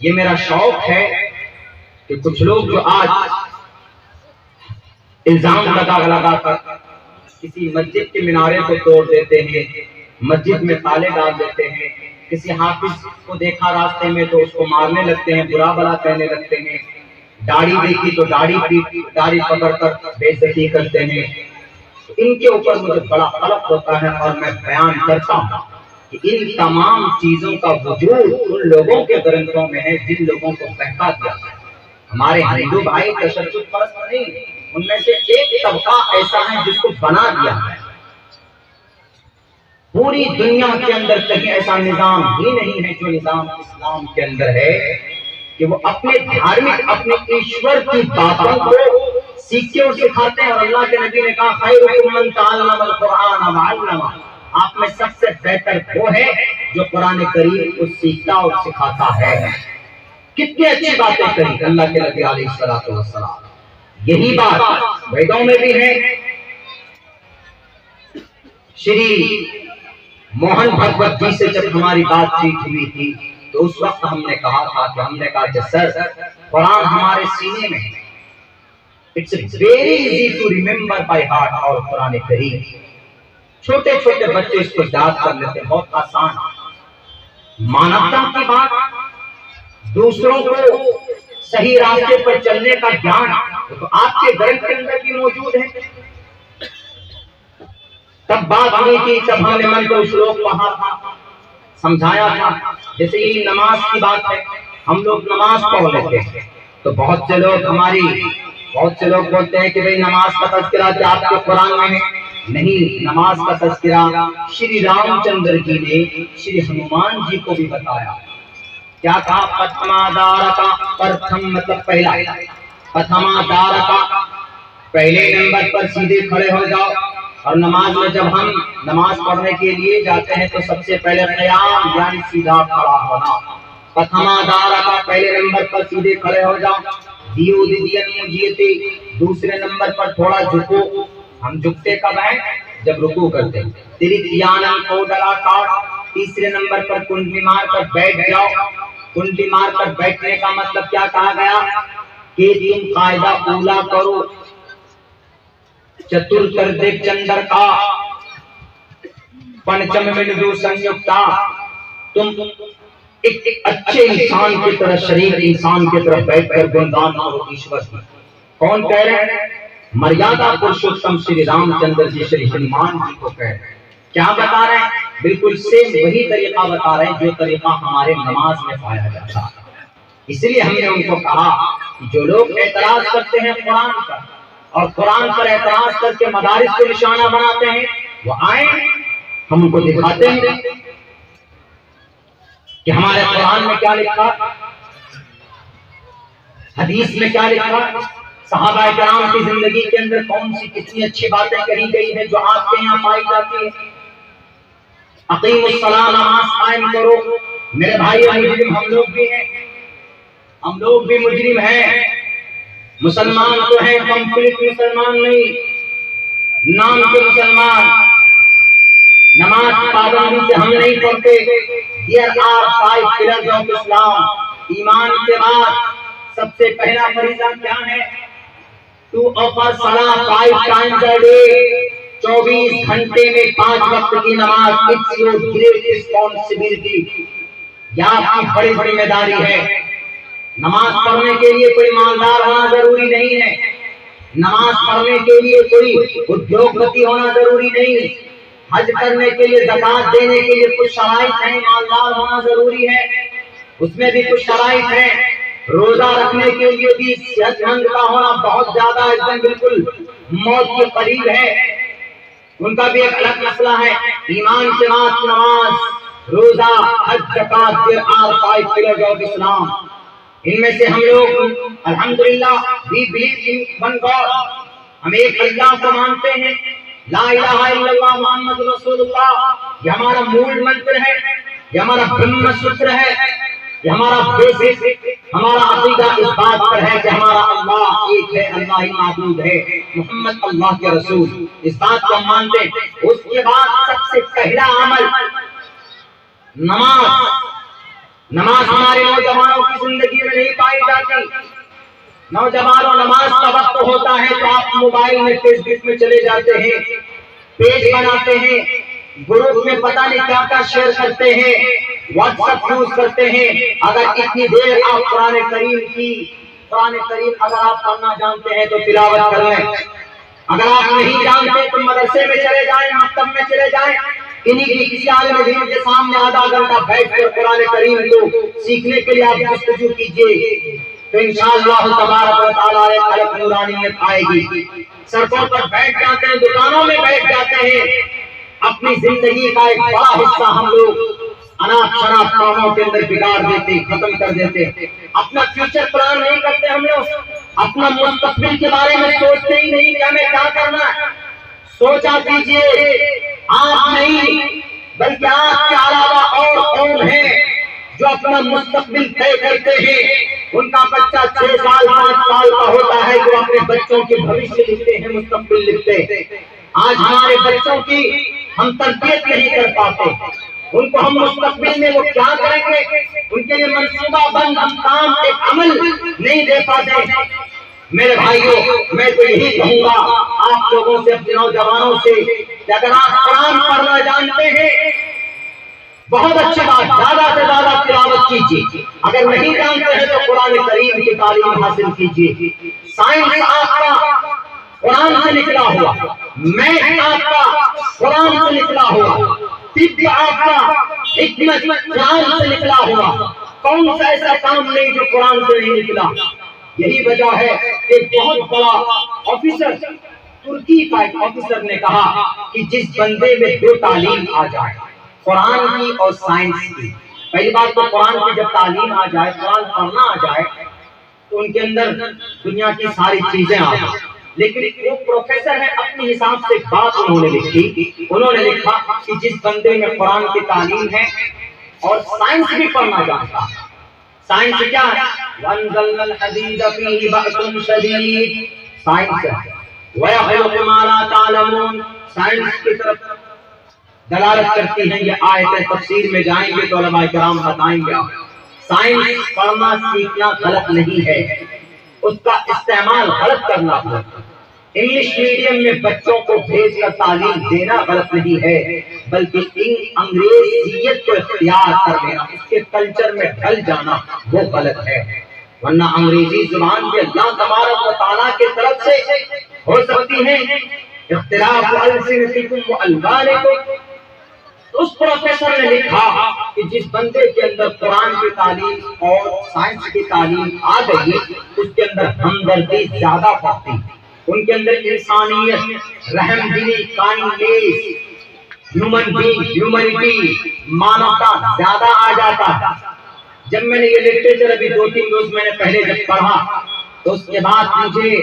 یہ میرا شوق ہے کہ کچھ لوگ جو آج الزام لگا کر کسی مسجد کے مینارے کو توڑ دیتے ہیں، مسجد میں تالے ڈال دیتے ہیں، کسی حافظ کو دیکھا راستے میں تو اس کو مارنے لگتے ہیں، برا بھلا کہنے لگتے ہیں، داڑھی دیکھی تو داڑھی پکڑ کر بے عزتی کرتے ہیں، ان کے اوپر مجھے بڑا قلق ہوتا ہے اور میں بیان کرتا ہوں کہ ان تمام چیزوں کا وجود ان لوگوں کے گرنتھوں میں ہے جن لوگوں کو بہکا دیا ہے۔ ہمارے ہندو بھائی تشدد پرست نہیں، ان میں سے ایک طبقہ ایسا ہے جس کو بنا دیا ہے۔ پوری دنیا کے اندر کہیں ایسا نظام ہی نہیں ہے جو نظام اسلام کے اندر ہے کہ وہ اپنے دھارمک، اپنے ایشور کی باتوں کو سیکھتے اور سکھاتے ہیں۔ اور اللہ کے نبی نے کہا خیرکم من تعلم القرآن وعلمہ، آپ میں سب سے بہتر وہ ہے جو قرآن کریم کو سیکھتا اور سکھاتا ہے۔ کتنی اچھی باتیں کہیں اللہ کے نبی علیہ الصلوۃ والسلام۔ یہی بات ویدوں میں بھی ہے۔ شری موہن بھگوت جی سے جب ہماری بات چیت ہوئی تھی تو اس وقت ہم نے کہا تھا کہ سر قرآن ہمارے سینے میں ہے، it's very easy to remember by heart, اور قرآن کریم چھوٹے چھوٹے بچے اس کو یاد کر لیتے، بہت آسان۔ مانوتا کی بات، دوسروں کو صحیح راستے پر چلنے کا گیان تو آپ کے گھر کے اندر بھی موجود ہے۔ تب بات نہیں کی، تب ہم نے من کو شلوک پڑھا تھا، سمجھایا تھا۔ جیسے یہ نماز کی بات ہے، ہم لوگ نماز پڑھ لیتے ہیں تو بہت سے لوگ بولتے ہیں کہ بھئی نماز کا تذکرہ کیا آپ کے قرآن میں ہے؟ نہیں، نماز کا تذکرہ شری رام چندر جی نے شری ہنومان جی کو بھی بتایا۔ کیا کہا؟ پتھما کا پرتھم مطلب پہلا، پتھما کا پہلے نمبر پر سیدھے کھڑے ہو جاؤ. اور نماز میں جب ہم نماز پڑھنے کے لیے جاتے ہیں تو سب سے پہلے قیام یعنی سیدھا کھڑا ہونا. پتھما کا پہلے نمبر پر سیدھے کھڑے ہو جاؤ. دیو دیدین مجیتے دوسرے نمبر پر تھوڑا جھکو. ہم جھکتے کب ہیں؟ جب رکوع کرتے ہیں. تریتیانم کو ڈلا کاٹ تیسرے نمبر پر کنڈلی مار کر بیٹھ جاؤ. کنڈلی مار کر بیٹھنے کا مطلب کیا کہا گیا؟ کہ تم قاعدہ اولا کرو. چترتردے چندر کا پنچم بندو سنیکتا. تم ایک اچھے انسان کی طرح، شریف انسان کی طرح بیٹھ کر گنگان کرو ایشور کی. کون کہہ رہے ہیں؟ مریادا پرشوتم شری رام چندر جی شری ہنومان جی کو کہہ رہے ہیں. کیا بتا رہے ہیں؟ بالکل سیم وہی طریقہ بتا رہے ہیں جو طریقہ ہمارے نماز میں پایا جاتا ہے. اس لیے ہم نے ان کو کہا کہ جو لوگ اعتراض کرتے ہیں قرآن پر اور قرآن پر اعتراض کر کے مدارس کو نشانہ بناتے ہیں، وہ آئیں، ہم ان کو دکھاتے ہیں کہ ہمارے قرآن میں کیا لکھا، حدیث میں کیا لکھا، صحابہ کرام کی زندگی کے اندر کون سی کتنی اچھی باتیں کہی گئی ہیں جو آپ کے یہاں پائی جاتی ہیں. اقیم الصلاۃ، نماز قائم کرو. میرے بھائی مجرم ہم لوگ بھی ہیں، ہم لوگ بھی مجرم ہیں. مسلمان تو ہیں، کمپلیٹ مسلمان نہیں، نام کے مسلمان. نماز پابندی سے ہم نہیں پڑھتے. There are 5 pillars of Islam. ایمان کے بعد سب سے پہلا فریضہ کیا ہے؟ To offer salah 5 times a day. 24 گھنٹے میں 5 وقت کی نماز. It's your great responsibility. یہ آپ کی بڑی ذمہ داری ہے. نماز پڑھنے کے لیے کوئی مالدار ہونا ضروری نہیں ہے. نماز پڑھنے کے لیے کوئی ادیوگپتی ہونا ضروری نہیں. حج کرنے کے لیے، زکات دینے کے لیے کچھ شرائط ہیں. مالدار ہونا ضروری ہے، اس میں بھی کچھ شرائط ہیں. روزہ رکھنے کے لیے بھی صحت مند کا ہونا بہت زیادہ ایک دم بالکل موت کے قریب ہے، ان کا بھی ایک الگ مسئلہ ہے. ایمان کے بعد نماز، روزہ، حج، زکات، There are 5 pillars of Islam. ان میں سے ہم لوگ الحمدللہ we believe in one God. ہم ایک اللہ کو مانتے ہیں. لا الہ الا اللہ محمد رسول اللہ یہ ہمارا مول منتر ہے، یہ ہمارا برہم سوتر ہے، یہ ہمارا بیسک، ہمارا عقیدہ اس بات پر ہے کہ ہمارا اللہ ایک ہے، اللہ ہی معبود ہے، محمد اللہ کے رسول. اس بات کو ہم مانتے ہیں. اس کے بعد سب سے پہلا عمل نماز. نماز ہمارے نوجوانوں کی زندگی میں نہیں پائی جاتی. نوجوانوں، نماز کا وقت ہوتا ہے تو آپ موبائل میں، فیس بک میں چلے جاتے ہیں، پیج بناتے ہیں، گروپ میں پتہ نہیں کیا کیا شیئر کرتے ہیں، واٹس ایپ یوز کرتے ہیں. اگر اتنی دیر آپ قرآن کریم اگر آپ پڑھنا جانتے ہیں تو تلاوت کر لیں. اگر آپ نہیں جانتے تو مدرسے میں چلے جائیں، مکتب میں چلے جائیں، انہی کی کسی عالم دین کے سامنے آدھا گھنٹہ بیٹھ کر قرآن کریم کو سیکھنے کے لیے آپ جستجو کیجیے تو انشاءاللہ تبارک و تعالیٰ ایک نورانیت آئے گی. سڑکوں پر بیٹھ جاتے ہیں، دکانوں میں بیٹھ جاتے ہیں. اپنی زندگی کا ایک بڑا حصہ ہم لوگ اناپ شناپ کاموں کے اندر بگاڑ دیتے، ختم کر دیتے. اپنا فیوچر پلان نہیں کرتے ہم لوگ. اپنا مستقبل کے بارے میں سوچتے ہی نہیں کہ ہمیں کیا کرنا ہے. سوچا کیجئے، آپ نہیں بلکہ آپ کے علاوہ اور کون ہیں جو اپنا مستقبل طے کرتے ہیں. ان کا بچہ 6 سال 5 سال کا ہوتا ہے جو اپنے بچوں کے بھوشیہ لکھتے ہیں، مستقبل لکھتے ہیں. آج ہمارے بچوں کی ہم تربیت نہیں کر پاتے. ان کو ہم مستقبل میں وہ کیا کریں گے، ان کے لیے منصوبہ بند ہم کام ایک عمل نہیں دے پاتے. میرے بھائیوں، میں تو یہی کہوں گا آپ لوگوں سے، اپنے نوجوانوں سے کہ اگر آپ قرآن پڑھنا جانتے ہیں بہت اچھی بات، زیادہ سے زیادہ تلاوت کیجیے. اگر نہیں جانتے ہیں تو قرآن کریم کی تعلیم حاصل کیجیے. سائنس آپ کا قرآن سے نکلا ہوا، میتھ آپ کا قرآن سے نکلا ہوا، طب آپ کا حکمت قرآن سے نکلا ہوا. کون سا ایسا کام نہیں جو قرآن سے نہیں نکلا. یہی وجہ ہے کہ بہت بڑا آفیسر، ترکی کا ایک آفیسر نے کہا کہ جس بندے میں 2 تعلیم آ جائے، قرآن کی اور سائنس کی، پہلی بات تو قرآن کی جب تعلیم آ جائے، قرآن پڑھنا آ جائے تو ان کے اندر دنیا کی ساری چیزیں آ جائیں. لیکن وہ پروفیسر ہے، اپنے حساب سے بات انہوں نے لکھی. انہوں نے لکھا کہ جس بندے میں قرآن کی تعلیم ہے اور سائنس بھی پڑھنا جانتا ہے. سائنس کیا ہے؟ وَأَنزَلْنَا الْحَدِيدَ فِيهِ بَأْسٌ شَدِيدٌ. سائنس ہے. وَيَخْلُقُ مَا لَا تَعْلَمُونَ. سائنس کی طرف دلالت کرتی ہیں یہ آیتیں. تفسیر میں جائیں گے تو علماء کرام بتائیں گے. سائنس پڑھنا سیکھنا غلط نہیں ہے، اس کا استعمال غلط کرنا ہے. انگلش میڈیم میں بچوں کو بھیج کر تعلیم دینا غلط نہیں ہے، بلکہ انگریزیت کو اختیار کر لینا، اس کے کلچر میں ڈھل جانا وہ غلط ہے. ورنہ انگریزی زبان بھی اللہ تبارک و تعالیٰ کی طرف سے ہو سکتی ہے. اختلاف السنتکم والوانکم. اس پروفیسر نے لکھا کہ جس بندے کے اندر قرآن کی تعلیم اور سائنس کی تعلیم آ گئی، اس کے اندر ہمدردی زیادہ پاتی، ان کے اندر انسانیت، رحم دلی، کائنڈنیس، ہیومنٹی، مانوتا زیادہ آ جاتا ہے. جب میں نے یہ لٹریچر ابھی 2-3 روز میں نے پہلے جب پڑھا تو اس کے بعد مجھے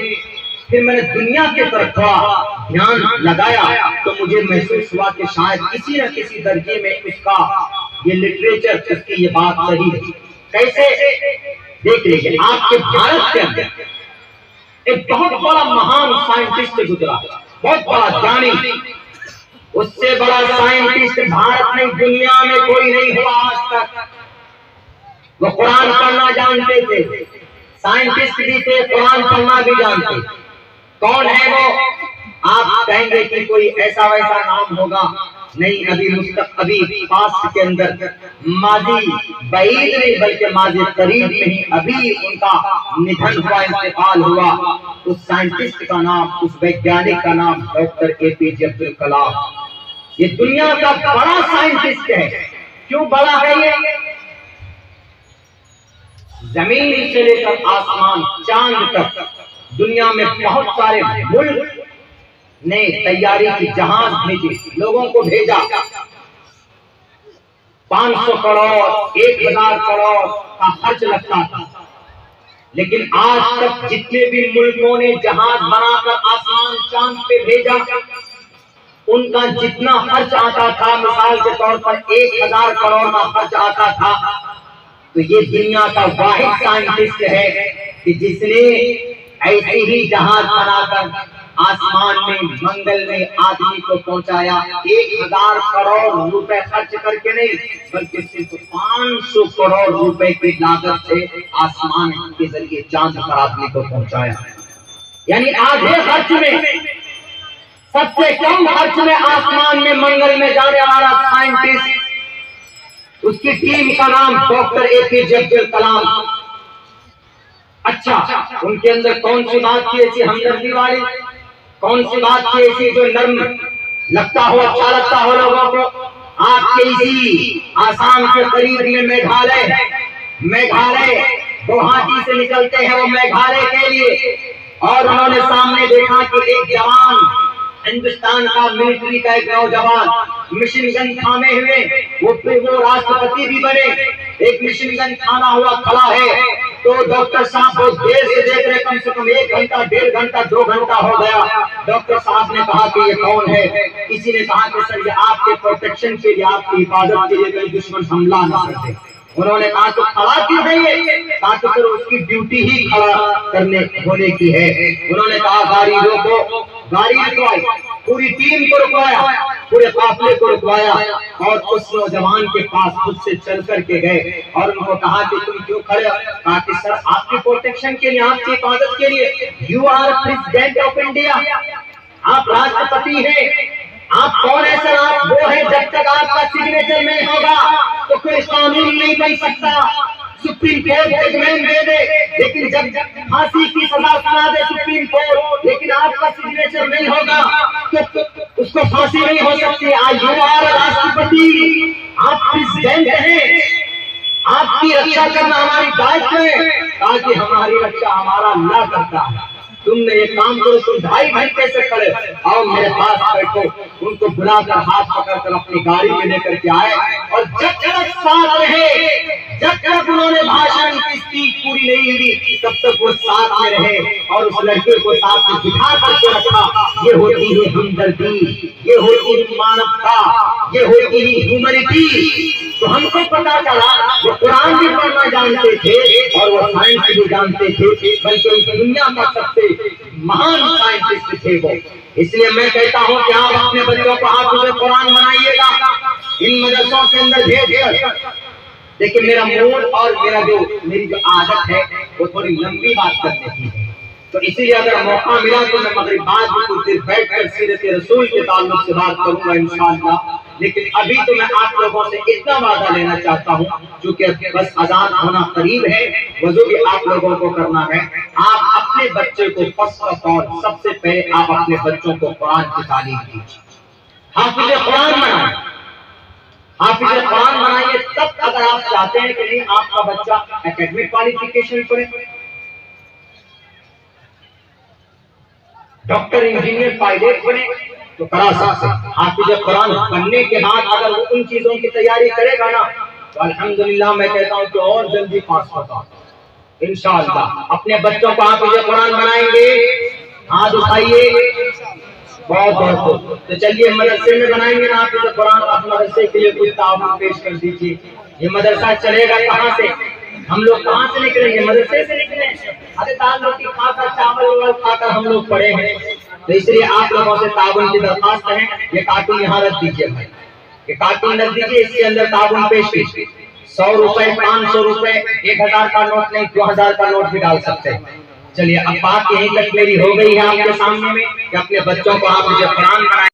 پھر میں نے دنیا کی طرف تھوڑا دھیان لگایا تو مجھے محسوس ہوا کہ شاید کسی نہ کسی درجے میں اس کا یہ لٹریچر، اس کی یہ بات صحیح ہے. کیسے؟ دیکھ لیجیے، آپ کے بھارت کے اندر ایک بہت بڑا مہان سائنٹسٹ گزرا، بہت بڑا جانی. اس سے بڑا سائنٹسٹ بھارت میں دنیا میں کوئی نہیں ہوا آج تک. وہ قرآن پڑھنا جانتے تھے، سائنٹسٹ بھی تھے، قرآن پڑھنا بھی جانتے. کون ہے وہ؟ آپ کہیں گے کہ کوئی ایسا ویسا نام ہوگا. نہیں، ابھی پاسٹ کے اندر، ماضی بعید نہیں بلکہ ماضی قریب میں ہی ابھی ان کا ندھن ہوا، انتقال ہوا. اس سائنٹسٹ کا نام، اس ویگیانک کا نام ڈاکٹر اے پی جے عبد الکلام. یہ دنیا کا بڑا سائنٹسٹ ہے. کیوں بڑا ہے یہ؟ زمین سے لے کر آسمان، چاند تک دنیا میں بہت سارے ملک نے تیاری کی، جہاز بھیجے، لوگوں کو بھیجا. 500 کروڑ 1000 کروڑ کا خرچ لگتا تھا. لیکن آج تک جتنے بھی ملکوں نے جہاز بنا کر آسمان چاند پہ بھیجا، ان کا جتنا خرچ آتا تھا، مثال کے طور پر 1000 کروڑ کا خرچ آتا تھا. تو یہ دنیا کا واحد سائنٹسٹ ہے کہ جس نے ایسے ہی جہاز بنا کر آسمان میں، منگل میں آدمی کو پہنچایا. 1000 کروڑ روپے خرچ کر کے نہیں بلکہ صرف 500 کروڑ روپے کی لاگت سے آسمان کے ذریعے چاند پر آدمی کو پہنچایا. یعنی آدھے خرچ میں، سب سے کم خرچ میں آسمان میں، منگل میں جانے والا سائنٹسٹ، اس کی ٹیم کا نام ڈاکٹر اے پی جے عبد الکلام. اچھا، ان کے اندر کون سی بات کی ایسی ہمدردی والی، کون سی بات کی ایسی جو نرم لگتا ہو، اچھا لگتا ہو لوگوں کو؟ آپ کے اسی آسام کے قریب میں میگھالیہ گوہاٹی سے نکلتے ہیں وہ میگھالیہ کے لیے، اور انہوں نے سامنے دیکھا کہ ایک جوان، ہندوستان کا ملٹری کا ایک نوجوان مشن گن تھامے ہوئے، وہ راشٹرپتی بھی بنے، ایک مشن گن تھاما ہوا کھڑا ہے. تو ڈاکٹر صاحب بہت دیر سے دیکھ رہے، کم سے کم 1 گھنٹہ 1.5 گھنٹہ 2 گھنٹہ ہو گیا. ڈاکٹر صاحب نے کہا کہ یہ کون ہے؟ کسی نے کہا کہ سر یہ آپ کے پروٹیکشن کے لیے، آپ کی حفاظت کے لیے کوئی دشمن حملہ نہ کرے. انہوں نے کہا تو کھڑا کیوں ہے یہ؟ کہا کہ سر اس کی ڈیوٹی ہی کھڑا کرنے ہونے کی ہے. انہوں نے کہا گاڑی روکو. گاڑی رکوائی، پوری ٹیم کو رکوایا، پورے قافلے کو رکوایا، اور اس نوجوان کے پاس خود سے چل کر کے گئے اور ان کو کہا کہ تم کیوں کھڑے ہو؟ کہا کہ سر آپ کی پروٹیکشن کے لیے، آپ کی حفاظت کے لیے. You are president of India, آپ راشٹرپتی ہیں. آپ کون ہے سر؟ آپ وہ ہیں جب تک آپ کا سگنیچر نہیں ہوگا تو کوئی قانون نہیں بن سکتا. سپریم کورٹ ججمنٹ دے دے، لیکن جب پھانسی کی سزا سنا دے سپریم کورٹ، لیکن آپ کا سگنیچر نہیں ہوگا تو اس کو پھانسی نہیں ہو سکتی. یو آر راشٹرپتی، آپ پریزیڈنٹ ہیں، آپ کی رکشا کرنا ہماری دائتو ہے، تاکہ ہماری رکشا ہمارا اللہ کرتا ہے. تم نے یہ کام کرو، تم 2.5 گھنٹے سے کھڑے اور میرے پاس بیٹھو۔ ان کو بلا کر ہاتھ پکڑ کر اپنی گاڑی میں لے کر کے آئے، اور جب تک ساتھ رہے، جب تک انہوں نے بھاشن کی اسپیچ پوری نہیں ہوئی، تب تک وہ ساتھ میں رہے اور اس لڑکے کو ساتھ میں بٹھا کر کے رکھا۔ یہ ہوتی ہے ہمدردی، یہ ہوتی ہے مانوتا، یہ ہوتی ہے ہیومنٹی۔ تو ہم کو پتا چلا وہ قرآن بھی پڑھنا جانتے تھے اور وہ سائنس بھی جانتے تھے، بلکہ اس دنیا کا سب سے مہان سائنٹسٹ تھے وہ۔ اس لیے میں کہتا ہوں کہ آپ اپنے بچوں کو حافظ قرآن بنائیے گا، ان مدرسوں کے اندر بھیج کر۔ لیکن میرا موڈ اور میری جو عادت ہے وہ تھوڑی لمبی بات کرنے کی ہے، تو اسی لیے اگر موقع ملا تو میں مغرب بعد بھی کچھ دیر بیٹھ کر سیرت رسول کے تعلق سے بات کروں گا انشاءاللہ۔ لیکن ابھی تو میں آپ لوگوں سے اتنا وعدہ لینا چاہتا ہوں، چونکہ بس اذان ہونا قریب ہے، وضو بھی آپ لوگوں کو کرنا ہے۔ آپ اپنے بچے کو فرسٹ آف آل، سب سے پہلے آپ اپنے بچوں کو قرآن کی تعلیم دیجیے، حافظ قرآن بنائیں، حافظ قرآن بنائیے۔ تب اگر آپ چاہتے ہیں کہ نہیں آپ کا بچہ اکیڈمک کوالیفیکیشن پڑھے، ڈاکٹر، انجینئر، پائلٹ بنے، تو کرا سکتے ہیں۔ حافظ قرآن بننے کے بعد اگر وہ ان چیزوں کی تیاری کرے گا نا تو الحمدللہ میں کہتا ہوں کہ اور جلدی پاس ہوگا انشاءاللہ۔ اپنے بچوں کو حافظ قرآن بنائیں گے، ہاتھ اٹھائیے، بہت بہت۔ تو چلیے مدرسے میں بنائیں گے نا حافظ قرآن، آپ مدرسے کے لیے کچھ تعاون پیش کر دیجیے۔ یہ مدرسہ چلے گا کہاں سے؟ ہم لوگ کہاں سے نکلیں گے؟ مدرسے سے نکلیں۔ ارے دال روٹی کھا کر، چاول کھا کر ہم لوگ پڑے ہیں، تو اس لیے آپ لوگوں سے تعاون کی درخواست ہے۔ یہ کارٹون یہاں رکھ دیجیے بھائی، یہ کارٹون رکھ دیجیے، اس کے اندر تعاون پیش کیجیے۔ 100 روپے، 500 روپے، 1000 کا نوٹ نہیں، 2000 کا نوٹ بھی ڈال سکتے ہیں۔ چلیے اب بات یہیں تک میری ہو گئی ہے آپ کے سامنے میں کہ اپنے بچوں کو آپ مجھے قرآن بنائیں۔